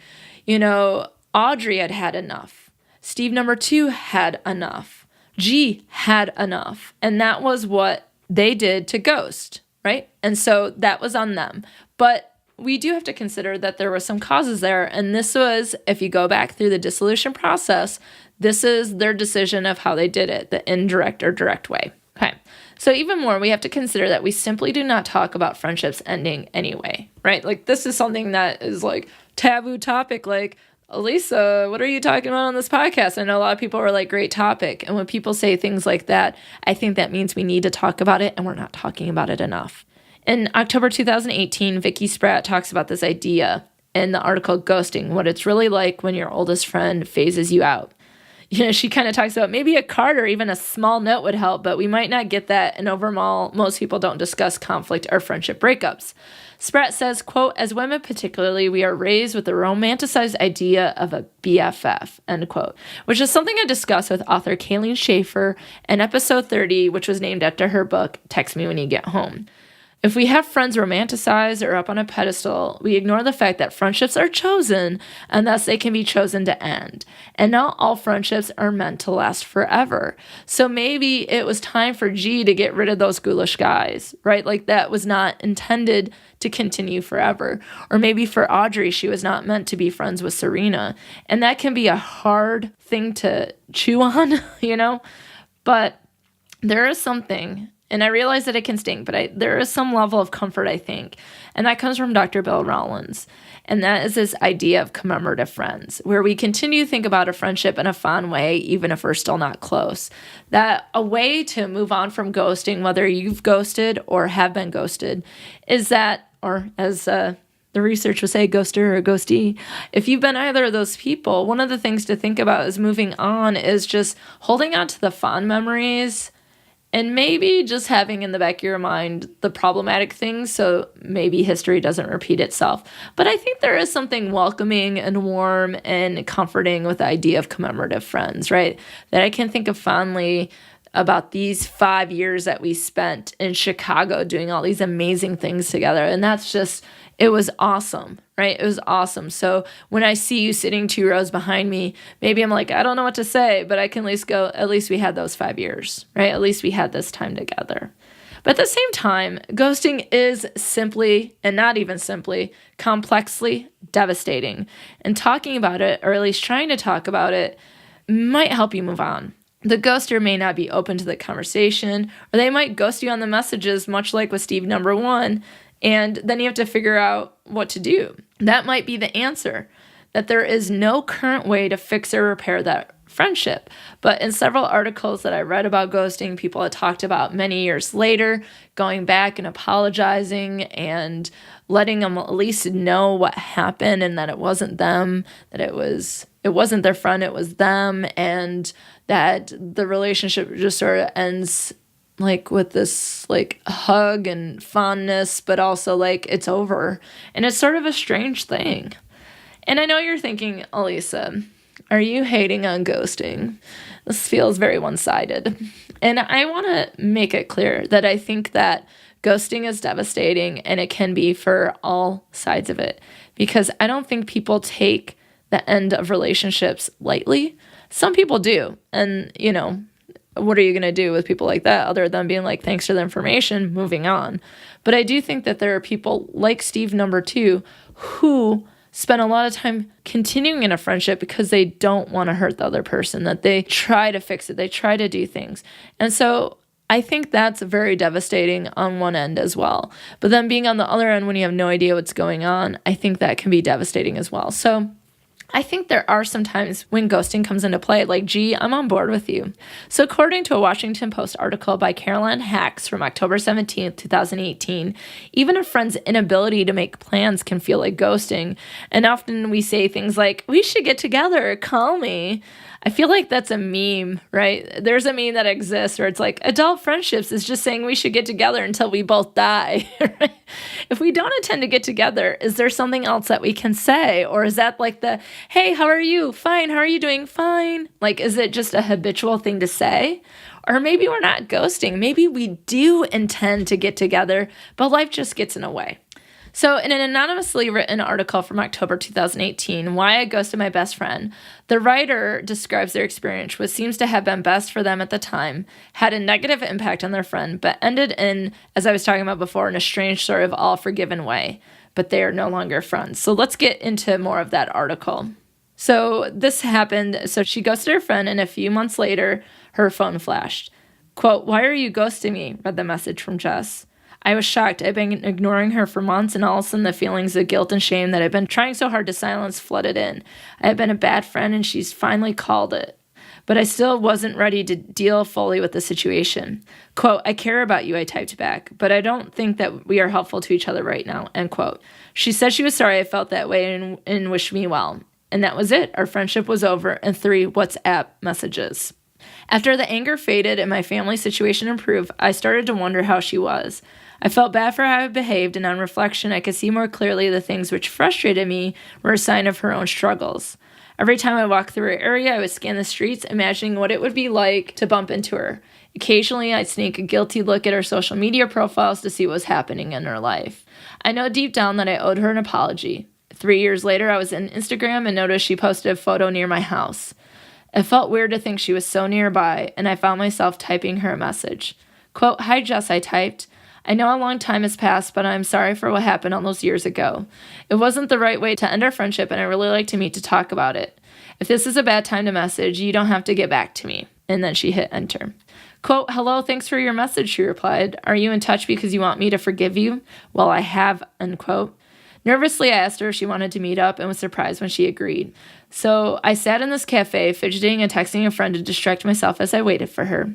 A: Audrey had enough. Steve number 2 had enough. G had enough. And that was what they did to ghost, right? And so that was on them. But we do have to consider that there were some causes there. And this was, if you go back through the dissolution process, this is their decision of how they did it, the indirect or direct way. Okay. So even more, we have to consider that we simply do not talk about friendships ending anyway, right? Like this is something that is like taboo topic. Like, Alysa, what are you talking about on this podcast? I know a lot of people are like, great topic. And when people say things like that, I think that means we need to talk about it, and we're not talking about it enough. In October 2018, Vicky Spratt talks about this idea in the article Ghosting, what it's really like when your oldest friend phases you out. She kind of talks about maybe a card or even a small note would help, but we might not get that. And overall, most people don't discuss conflict or friendship breakups. Spratt says, quote, as women particularly, we are raised with the romanticized idea of a BFF, end quote, which is something I discussed with author Kayleen Schaefer in episode 30, which was named after her book, Text Me When You Get Home. If we have friends romanticized or up on a pedestal, we ignore the fact that friendships are chosen, and thus they can be chosen to end. And not all friendships are meant to last forever. So maybe it was time for G to get rid of those ghoulish guys, right? Like that was not intended to continue forever. Or maybe for Audrey, she was not meant to be friends with Serena. And that can be a hard thing to chew on, But there is something. And I realize that it can sting, but there is some level of comfort, I think. And that comes from Dr. Bill Rollins. And that is this idea of commemorative friends, where we continue to think about a friendship in a fond way, even if we're still not close. That a way to move on from ghosting, whether you've ghosted or have been ghosted, is that, or as the research would say, ghoster or ghostee, if you've been either of those people, one of the things to think about is moving on is just holding on to the fond memories, and maybe just having in the back of your mind the problematic things, so maybe history doesn't repeat itself. But I think there is something welcoming and warm and comforting with the idea of commemorative friends, right? That I can think of fondly about these 5 years that we spent in Chicago doing all these amazing things together. And that's just, it was awesome, right? It was awesome. So when I see you sitting 2 rows behind me, maybe I'm like, I don't know what to say, but I can at least go, at least we had those 5 years, right? At least we had this time together. But at the same time, ghosting is simply, and not even simply, complexly devastating. And talking about it, or at least trying to talk about it, might help you move on. The ghoster may not be open to the conversation, or they might ghost you on the messages, much like with Steve number 1, and then you have to figure out what to do. That might be the answer, that there is no current way to fix or repair that friendship. But in several articles that I read about ghosting, people had talked about many years later going back and apologizing and letting them at least know what happened and that it wasn't them, that it wasn't their friend, it was them, and that the relationship just sort of ends like with this like hug and fondness, but also like it's over. And it's sort of a strange thing. And I know you're thinking, Alysa, are you hating on ghosting? This feels very one-sided. And I want to make it clear that I think that ghosting is devastating, and it can be for all sides of it, because I don't think people take the end of relationships lightly. Some people do. And, what are you going to do with people like that other than being like, thanks for the information, moving on? But I do think that there are people like Steve number 2 who spend a lot of time continuing in a friendship because they don't want to hurt the other person, that they try to fix it, they try to do things. And so I think that's very devastating on one end as well. But then being on the other end when you have no idea what's going on, I think that can be devastating as well. So I think there are some times when ghosting comes into play, like, gee, I'm on board with you. So according to a Washington Post article by Caroline Hacks from October 17th, 2018, even a friend's inability to make plans can feel like ghosting. And often we say things like, we should get together, call me. I feel like that's a meme, right? There's a meme that exists where it's like, adult friendships is just saying we should get together until we both die. Right? If we don't intend to get together, is there something else that we can say? Or is that like the, hey, how are you? Fine. How are you doing? Fine. Like, is it just a habitual thing to say? Or maybe we're not ghosting. Maybe we do intend to get together, but life just gets in the way. So in an anonymously written article from October 2018, Why I Ghosted My Best Friend, the writer describes their experience, which seems to have been best for them at the time, had a negative impact on their friend, but ended in, as I was talking about before, in a strange sort of all-forgiven way. But they are no longer friends. So let's get into more of that article. So this happened. So she ghosted her friend, and a few months later, her phone flashed. Quote, "Why are you ghosting me?" read the message from Jess. I was shocked. I'd been ignoring her for months, and all of a sudden the feelings of guilt and shame that I'd been trying so hard to silence flooded in. I had been a bad friend, and she's finally called it. But I still wasn't ready to deal fully with the situation. Quote, "I care about you," I typed back, "but I don't think that we are helpful to each other right now," end quote. She said she was sorry I felt that way and wished me well. And that was it. Our friendship was over, and 3 WhatsApp messages. After the anger faded and my family situation improved, I started to wonder how she was. I felt bad for how I behaved, and on reflection, I could see more clearly the things which frustrated me were a sign of her own struggles. Every time I walked through her area, I would scan the streets, imagining what it would be like to bump into her. Occasionally, I'd sneak a guilty look at her social media profiles to see what was happening in her life. I know deep down that I owed her an apology. 3 years later, I was on Instagram and noticed she posted a photo near my house. It felt weird to think she was so nearby, and I found myself typing her a message. Quote, "Hi Jess," I typed. "I know a long time has passed, but I'm sorry for what happened all those years ago. It wasn't the right way to end our friendship, and I really like to meet to talk about it. If this is a bad time to message, you don't have to get back to me." And then she hit enter. Quote, "Hello, thanks for your message," she replied. "Are you in touch because you want me to forgive you?" "Well, I have," unquote. Nervously, I asked her if she wanted to meet up and was surprised when she agreed. So I sat in this cafe, fidgeting and texting a friend to distract myself as I waited for her.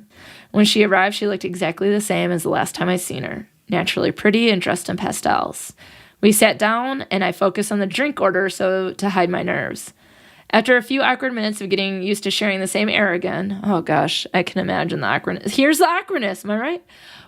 A: When she arrived, she looked exactly the same as the last time I seen her, naturally pretty and dressed in pastels. We sat down, and I focused on the drink order to hide my nerves. After a few awkward minutes of getting used to sharing the same air again, oh gosh, I can imagine the awkwardness. Here's the awkwardness, am I right?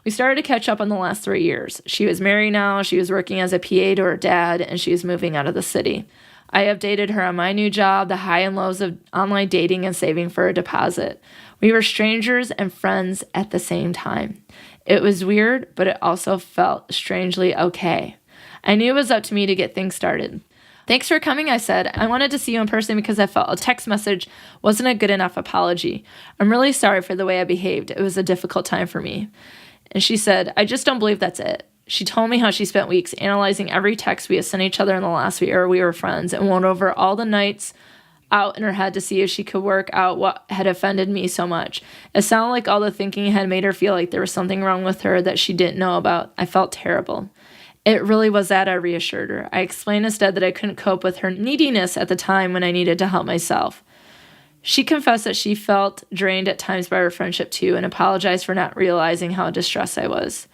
A: We started to catch up on the last 3 years. She was married now, she was working as a PA to her dad, and she was moving out of the city. I updated her on my new job, the high and lows of online dating and saving for a deposit. We were strangers and friends at the same time. It was weird, but it also felt strangely okay. I knew it was up to me to get things started. "Thanks for coming," I said. "I wanted to see you in person because I felt a text message wasn't a good enough apology. I'm really sorry for the way I behaved. It was a difficult time for me." And she said, "I just don't believe that's it." She told me how she spent weeks analyzing every text we had sent each other in the last year we were friends, and went over all the nights out in her head to see if she could work out what had offended me so much. It sounded like all the thinking had made her feel like there was something wrong with her that she didn't know about. I felt terrible. It really was that, I reassured her. I explained instead that I couldn't cope with her neediness at the time when I needed to help myself. She confessed that she felt drained at times by our friendship too, and apologized for not realizing how distressed I was.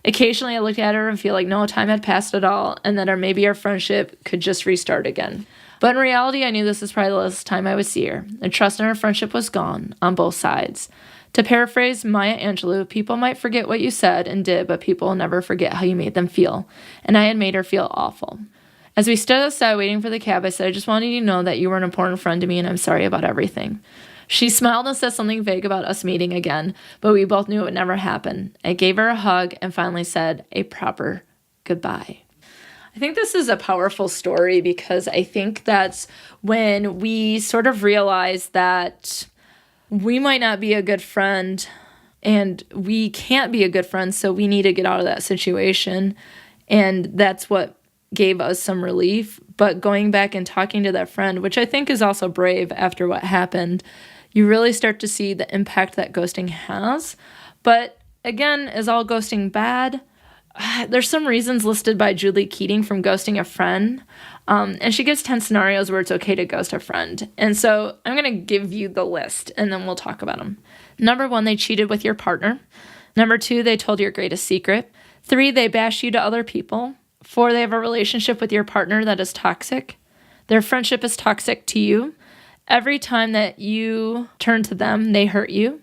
A: Occasionally, I looked at her and feel like no time had passed at all, and that maybe our friendship could just restart again. But in reality, I knew this was probably the last time I would see her. The trust in our friendship was gone, on both sides. To paraphrase Maya Angelou, people might forget what you said and did, but people will never forget how you made them feel. And I had made her feel awful. As we stood outside waiting for the cab, I said, "I just wanted you to know that you were an important friend to me, and I'm sorry about everything." She smiled and said something vague about us meeting again, but we both knew it would never happen. I gave her a hug and finally said a proper goodbye. I think this is a powerful story because I think that's when we sort of realize that we might not be a good friend and we can't be a good friend, so we need to get out of that situation. And that's what gave us some relief. But going back and talking to that friend, which I think is also brave after what happened, you really start to see the impact that ghosting has. But again, is all ghosting bad? There's some reasons listed by Julie Keating from ghosting a friend. And she gives 10 scenarios where it's okay to ghost a friend. And so I'm going to give you the list and then we'll talk about them. Number 1, they cheated with your partner. Number 2, they told your greatest secret. 3, they bash you to other people. 4, they have a relationship with your partner that is toxic. Their friendship is toxic to you. Every time that you turn to them, they hurt you.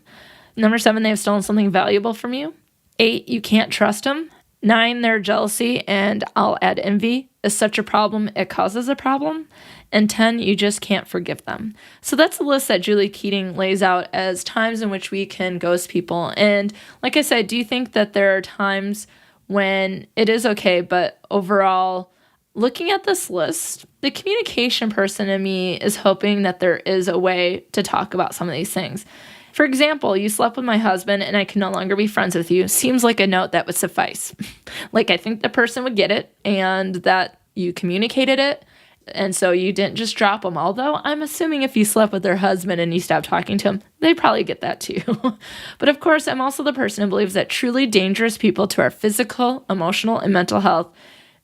A: Number 7, they have stolen something valuable from you. 8, you can't trust them. 9, their jealousy, and I'll add envy, is such a problem, it causes a problem. And 10, you just can't forgive them. So that's the list that Julie Keating lays out as times in which we can ghost people. And like I said, I do think that there are times when it is okay, but overall, looking at this list, the communication person in me is hoping that there is a way to talk about some of these things. For example, you slept with my husband and I can no longer be friends with you. Seems like a note that would suffice. Like, I think the person would get it and that you communicated it. And so you didn't just drop them. Although I'm assuming if you slept with their husband and you stopped talking to him, they probably get that too. But of course, I'm also the person who believes that truly dangerous people to our physical, emotional, and mental health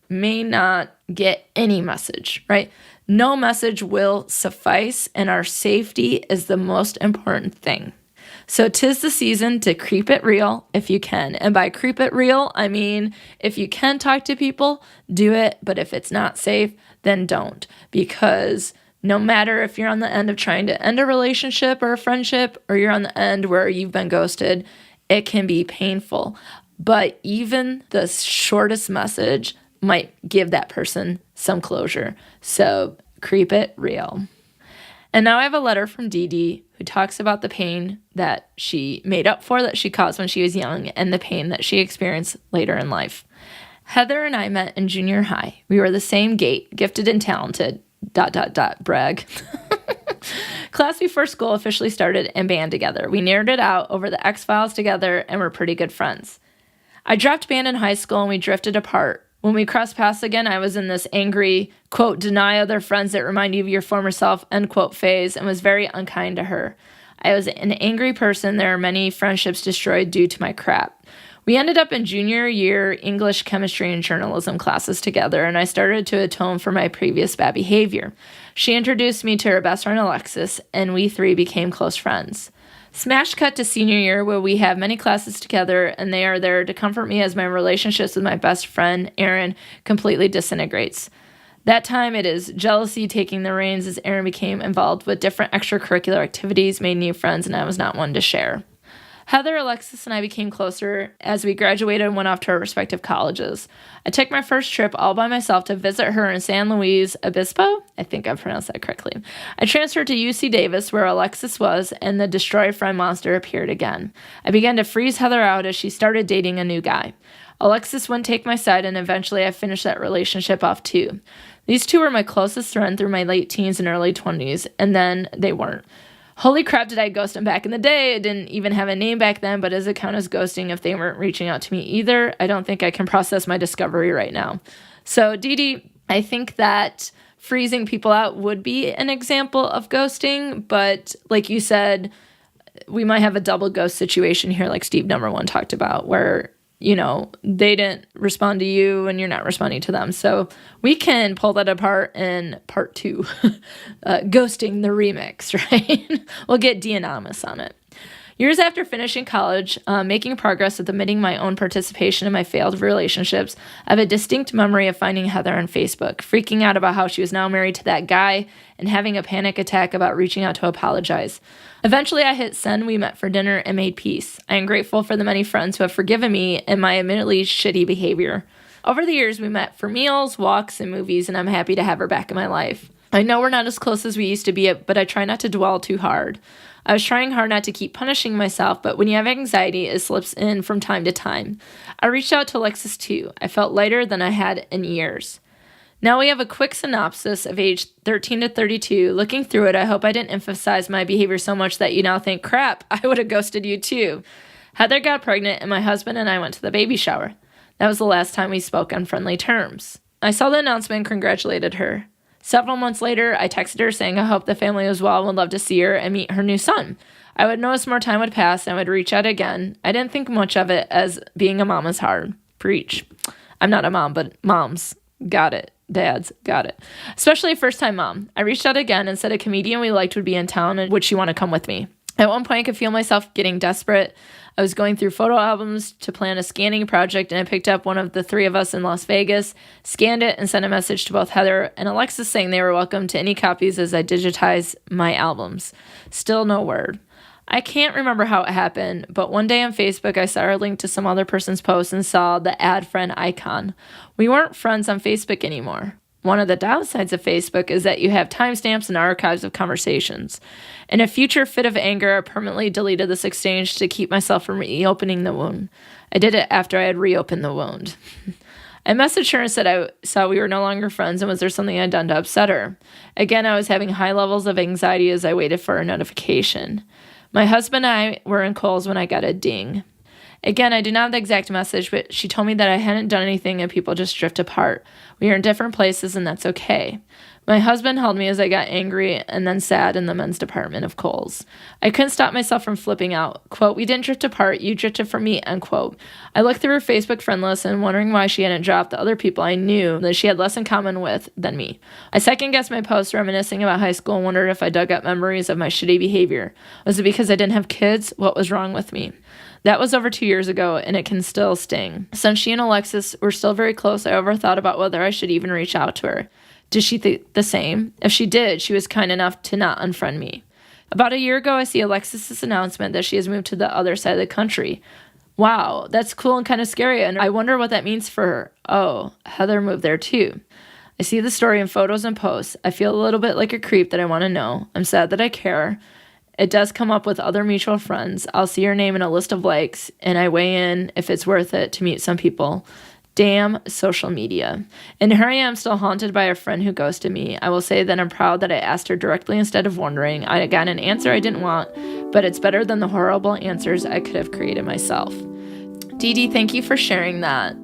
A: may not get any message, right? No message will suffice, and our safety is the most important thing. So 'tis the season to creep it real if you can. And by creep it real, I mean, if you can talk to people, do it. But if it's not safe, then don't. Because no matter if you're on the end of trying to end a relationship or a friendship, or you're on the end where you've been ghosted, it can be painful. But even the shortest message might give that person some closure. So creep it real. And now I have a letter from Dee Dee, who talks about the pain that she made up for, that she caused when she was young, and the pain that she experienced later in life. Heather and I met in junior high. We were the same gate, gifted and talented, ... brag. Class before school officially started and band together. We nerded out over the X-Files together and were pretty good friends. I dropped band in high school and we drifted apart. When we crossed paths again, I was in this angry, quote, deny other friends that remind you of your former self, end quote, phase, and was very unkind to her. I was an angry person. There are many friendships destroyed due to my crap. We ended up in junior year English, chemistry, and journalism classes together, and I started to atone for my previous bad behavior. She introduced me to her best friend, Alexis, and we 3 became close friends. Smash cut to senior year, where we have many classes together, and they are there to comfort me as my relationships with my best friend, Erin, completely disintegrates. That time, it is jealousy taking the reins as Erin became involved with different extracurricular activities, made new friends, and I was not one to share. Heather, Alexis, and I became closer as we graduated and went off to our respective colleges. I took my first trip all by myself to visit her in San Luis Obispo. I think I pronounced that correctly. I transferred to UC Davis, where Alexis was, and the destroy friend monster appeared again. I began to freeze Heather out as she started dating a new guy. Alexis wouldn't take my side, and eventually I finished that relationship off too. These 2 were my closest friends through my late teens and early 20s, and then they weren't. Holy crap, did I ghost them back in the day? I didn't even have a name back then, but does it count as ghosting if they weren't reaching out to me either? I don't think I can process my discovery right now. So, Dee Dee, I think that freezing people out would be an example of ghosting, but like you said, we might have a double ghost situation here, like Steve number 1 talked about, where they didn't respond to you and you're not responding to them. So we can pull that apart in part 2, ghosting the remix, right? We'll get de-anonymous on it. Years after finishing college, making progress with admitting my own participation in my failed relationships, I have a distinct memory of finding Heather on Facebook, freaking out about how she was now married to that guy, and having a panic attack about reaching out to apologize. Eventually, I hit send, we met for dinner, and made peace. I am grateful for the many friends who have forgiven me and my admittedly shitty behavior. Over the years, we met for meals, walks, and movies, and I'm happy to have her back in my life. I know we're not as close as we used to be, but I try not to dwell too hard. I was trying hard not to keep punishing myself, but when you have anxiety, it slips in from time to time. I reached out to Alexis too. I felt lighter than I had in years. Now we have a quick synopsis of age 13 to 32. Looking through it, I hope I didn't emphasize my behavior so much that you now think, crap, I would have ghosted you too. Heather got pregnant and my husband and I went to the baby shower. That was the last time we spoke on friendly terms. I saw the announcement and congratulated her. Several months later, I texted her saying I hope the family was well and would love to see her and meet her new son. I would notice more time would pass and I would reach out again. I didn't think much of it as being a mom is hard. Preach. I'm not a mom, but moms, got it. Dads, got it. Especially a first-time mom. I reached out again and said a comedian we liked would be in town and would she want to come with me. At one point, I could feel myself getting desperate. I was going through photo albums to plan a scanning project, and I picked up one of the three of us in Las Vegas, scanned it, and sent a message to both Heather and Alysa saying they were welcome to any copies as I digitize my albums. Still no word. I can't remember how it happened, but one day on Facebook, I saw her link to some other person's post and saw the add friend icon. We weren't friends on Facebook anymore. One of the downsides of Facebook is that you have timestamps and archives of conversations. In a future fit of anger, I permanently deleted this exchange to keep myself from reopening the wound. I did it after I had reopened the wound. I messaged her and said I saw we were no longer friends and was there something I'd done to upset her. Again, I was having high levels of anxiety as I waited for a notification. My husband and I were in Kohl's when I got a ding. Again, I do not have the exact message, but she told me that I hadn't done anything and people just drift apart. We are in different places and that's okay. My husband held me as I got angry and then sad in the men's department of Kohl's. I couldn't stop myself from flipping out. Quote, we didn't drift apart, you drifted from me, unquote. I looked through her Facebook friend list and wondering why she hadn't dropped the other people I knew that she had less in common with than me. I second-guessed my post reminiscing about high school and wondered if I dug up memories of my shitty behavior. Was it because I didn't have kids? What was wrong with me? That was over 2 years ago, and it can still sting. Since she and Alexis were still very close, I overthought about whether I should even reach out to her. Did she think the same? If she did, she was kind enough to not unfriend me. About a year ago, I see Alexis' announcement that she has moved to the other side of the country. Wow, that's cool and kind of scary, and I wonder what that means for her. Oh, Heather moved there too. I see the story in photos and posts. I feel a little bit like a creep that I want to know. I'm sad that I care. It does come up with other mutual friends. I'll see your name in a list of likes, and I weigh in if it's worth it to meet some people. Damn social media. And here I am still haunted by a friend who ghosted me. I will say that I'm proud that I asked her directly instead of wondering. I got an answer I didn't want, but it's better than the horrible answers I could have created myself. Dee Dee, thank you for sharing that.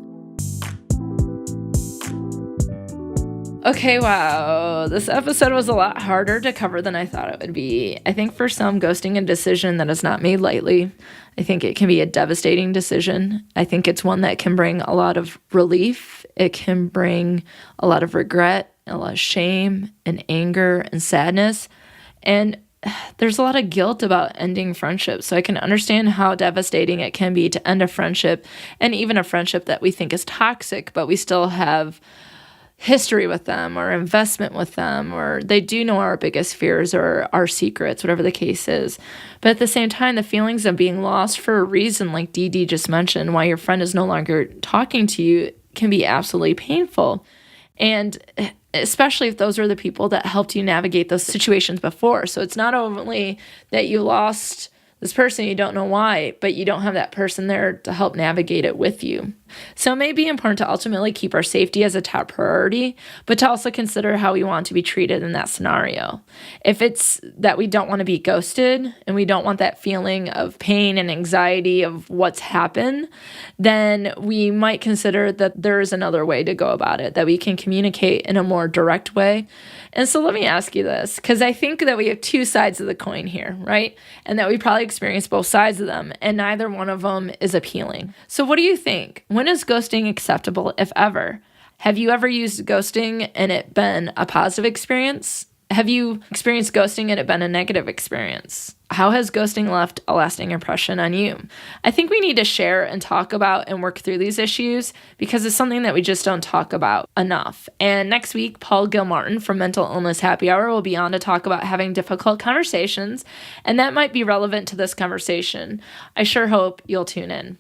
A: Okay, wow. This episode was a lot harder to cover than I thought it would be. I think for some, ghosting a decision that is not made lightly. I think it can be a devastating decision. I think it's one that can bring a lot of relief. It can bring a lot of regret, a lot of shame and anger and sadness. And there's a lot of guilt about ending friendships. So I can understand how devastating it can be to end a friendship, and even a friendship that we think is toxic, but we still have history with them or investment with them, or they do know our biggest fears or our secrets, whatever the case is. But at the same time, the feelings of being lost for a reason, like Dee Dee just mentioned, why your friend is no longer talking to you, can be absolutely painful. And especially if those are the people that helped you navigate those situations before. So it's not only that you lost this person, you don't know why, but you don't have that person there to help navigate it with you. So it may be important to ultimately keep our safety as a top priority, but to also consider how we want to be treated in that scenario. If it's that we don't want to be ghosted and we don't want that feeling of pain and anxiety of what's happened, then we might consider that there is another way to go about it, that we can communicate in a more direct way. And so let me ask you this, because I think that we have two sides of the coin here, right? And that we probably experience both sides of them, and neither one of them is appealing. So what do you think? When is ghosting acceptable, if ever? Have you ever used ghosting and it been a positive experience? Have you experienced ghosting and it been a negative experience? How has ghosting left a lasting impression on you? I think we need to share and talk about and work through these issues because it's something that we just don't talk about enough. And next week, Paul Gilmartin from Mental Illness Happy Hour will be on to talk about having difficult conversations, and that might be relevant to this conversation. I sure hope you'll tune in.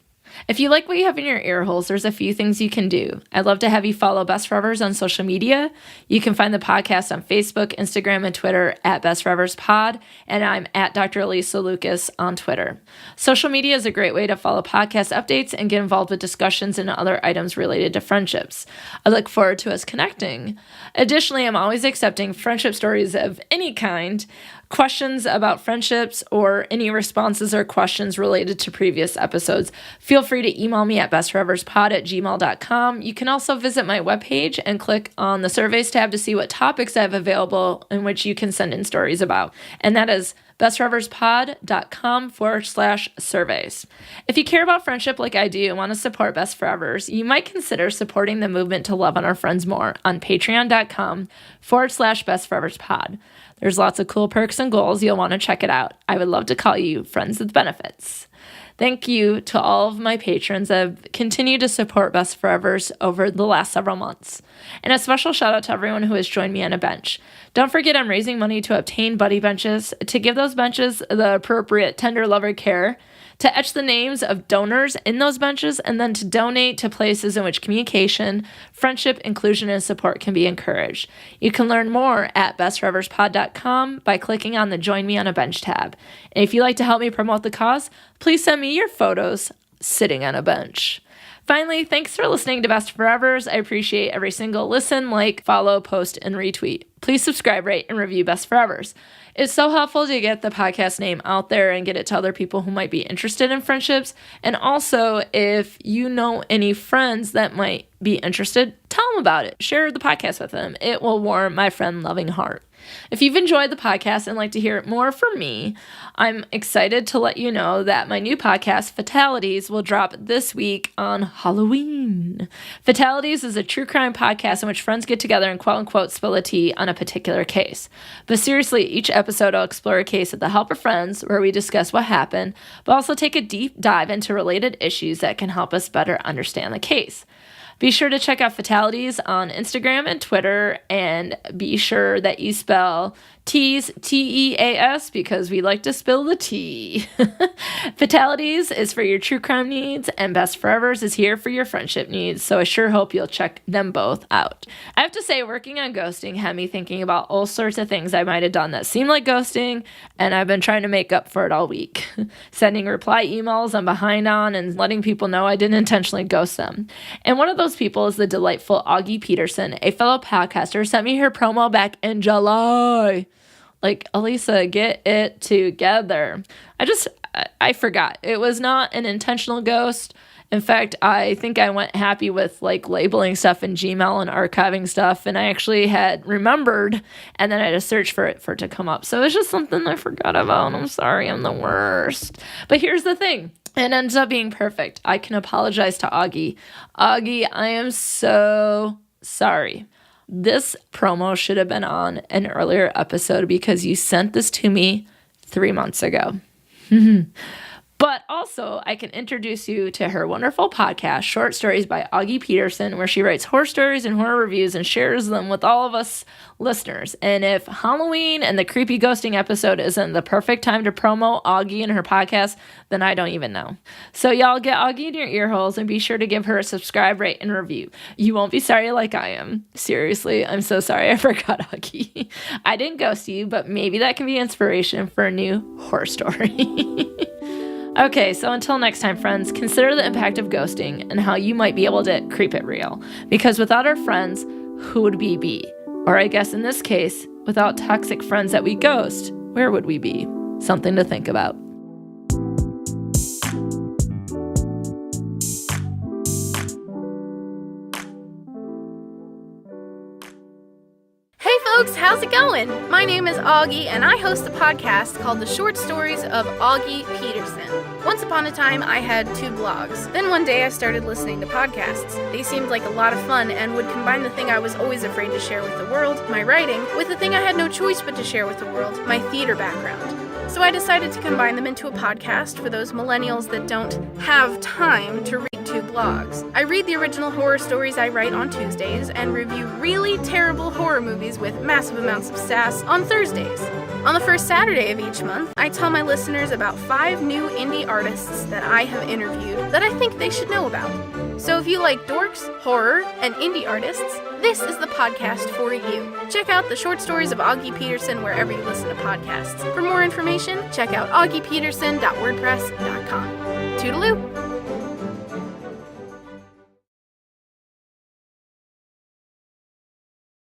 A: If you like what you have in your ear holes, there's a few things you can do. I'd love to have you follow Best Forevers on social media. You can find the podcast on Facebook, Instagram, and Twitter at Best Forevers Pod, and I'm at Dr. Alysa Lucas on Twitter. Social media is a great way to follow podcast updates and get involved with discussions and other items related to friendships. I look forward to us connecting. Additionally, I'm always accepting friendship stories of any kind, questions about friendships, or any responses or questions related to previous episodes. Feel Feel free to email me at bestforeverspod@gmail.com. You can also visit my webpage and click on the surveys tab to see what topics I have available in which you can send in stories about. And that is bestforeverspod.com/surveys. If you care about friendship like I do and want to support Best Forevers, you might consider supporting the movement to love on our friends more on patreon.com/bestforeverspod. There's lots of cool perks and goals. You'll want to check it out. I would love to call you friends with benefits. Thank you to all of my patrons that have continued to support Best Forevers over the last several months. And a special shout out to everyone who has joined me on a bench. Don't forget I'm raising money to obtain buddy benches, to give those benches the appropriate tender lover care, to etch the names of donors in those benches, and then to donate to places in which communication, friendship, inclusion, and support can be encouraged. You can learn more at bestforeverspod.com by clicking on the Join Me on a Bench tab. And if you'd like to help me promote the cause, please send me your photos sitting on a bench. Finally, thanks for listening to Best Forevers. I appreciate every single listen, like, follow, post, and retweet. Please subscribe, rate, and review Best Forevers. It's so helpful to get the podcast name out there and get it to other people who might be interested in friendships. And also, if you know any friends that might be interested, tell them about it. Share the podcast with them. It will warm my friend-loving heart. If you've enjoyed the podcast and like to hear more from me, I'm excited to let you know that my new podcast, Fatalities, will drop this week on Halloween. Fatalities is a true crime podcast in which friends get together and quote-unquote spill the tea on a particular case. But seriously, each episode I'll explore a case with the help of friends where we discuss what happened, but also take a deep dive into related issues that can help us better understand the case. Be sure to check out Fatalities on Instagram and Twitter, and be sure that you spell T's T-E-A-S because we like to spill the tea. Fatalities is for your true crime needs, and Best Forevers is here for your friendship needs, so I sure hope you'll check them both out. I have to say, working on ghosting had me thinking about all sorts of things I might have done that seem like ghosting, and I've been trying to make up for it all week. Sending reply emails I'm behind on and letting people know I didn't intentionally ghost them. And one of those people is the delightful Augie Peterson, a fellow podcaster who sent me her promo back in July. Like, Alysa, get it together. I forgot. It was not an intentional ghost. In fact, I think I went happy with like labeling stuff in Gmail and archiving stuff, and I actually had remembered, and then I had to search for it to come up. So it's just something I forgot about. I'm sorry, I'm the worst. But here's the thing. It ends up being perfect. I can apologize to Augie. Augie, I am so sorry. This promo should have been on an earlier episode because you sent this to me 3 months ago. But also, I can introduce you to her wonderful podcast, Short Stories by Augie Peterson, where she writes horror stories and horror reviews and shares them with all of us listeners. And if Halloween and the creepy ghosting episode isn't the perfect time to promo Augie and her podcast, then I don't even know. So y'all get Augie in your ear holes and be sure to give her a subscribe, rate, and review. You won't be sorry like I am. Seriously, I'm so sorry I forgot Augie. I didn't ghost you, but maybe that can be inspiration for a new horror story. Okay, so until next time, friends, consider the impact of ghosting and how you might be able to creep it real. Because without our friends, who would we be? Or I guess in this case, without toxic friends that we ghost, where would we be? Something to think about.
B: Folks, how's it going? My name is Augie, and I host a podcast called The Short Stories of Augie Peterson. Once upon a time, I had 2 blogs. Then one day I started listening to podcasts. They seemed like a lot of fun and would combine the thing I was always afraid to share with the world, my writing, with the thing I had no choice but to share with the world, my theater background. So I decided to combine them into a podcast for those millennials that don't have time to read 2 blogs. I read the original horror stories I write on Tuesdays and review really terrible horror movies with massive amounts of sass on Thursdays. On the first Saturday of each month, I tell my listeners about 5 new indie artists that I have interviewed that I think they should know about. So if you like dorks, horror, and indie artists, this is the podcast for you. Check out The Short Stories of Augie Peterson wherever you listen to podcasts. For more information, check out augiepeterson.wordpress.com. Toodaloo!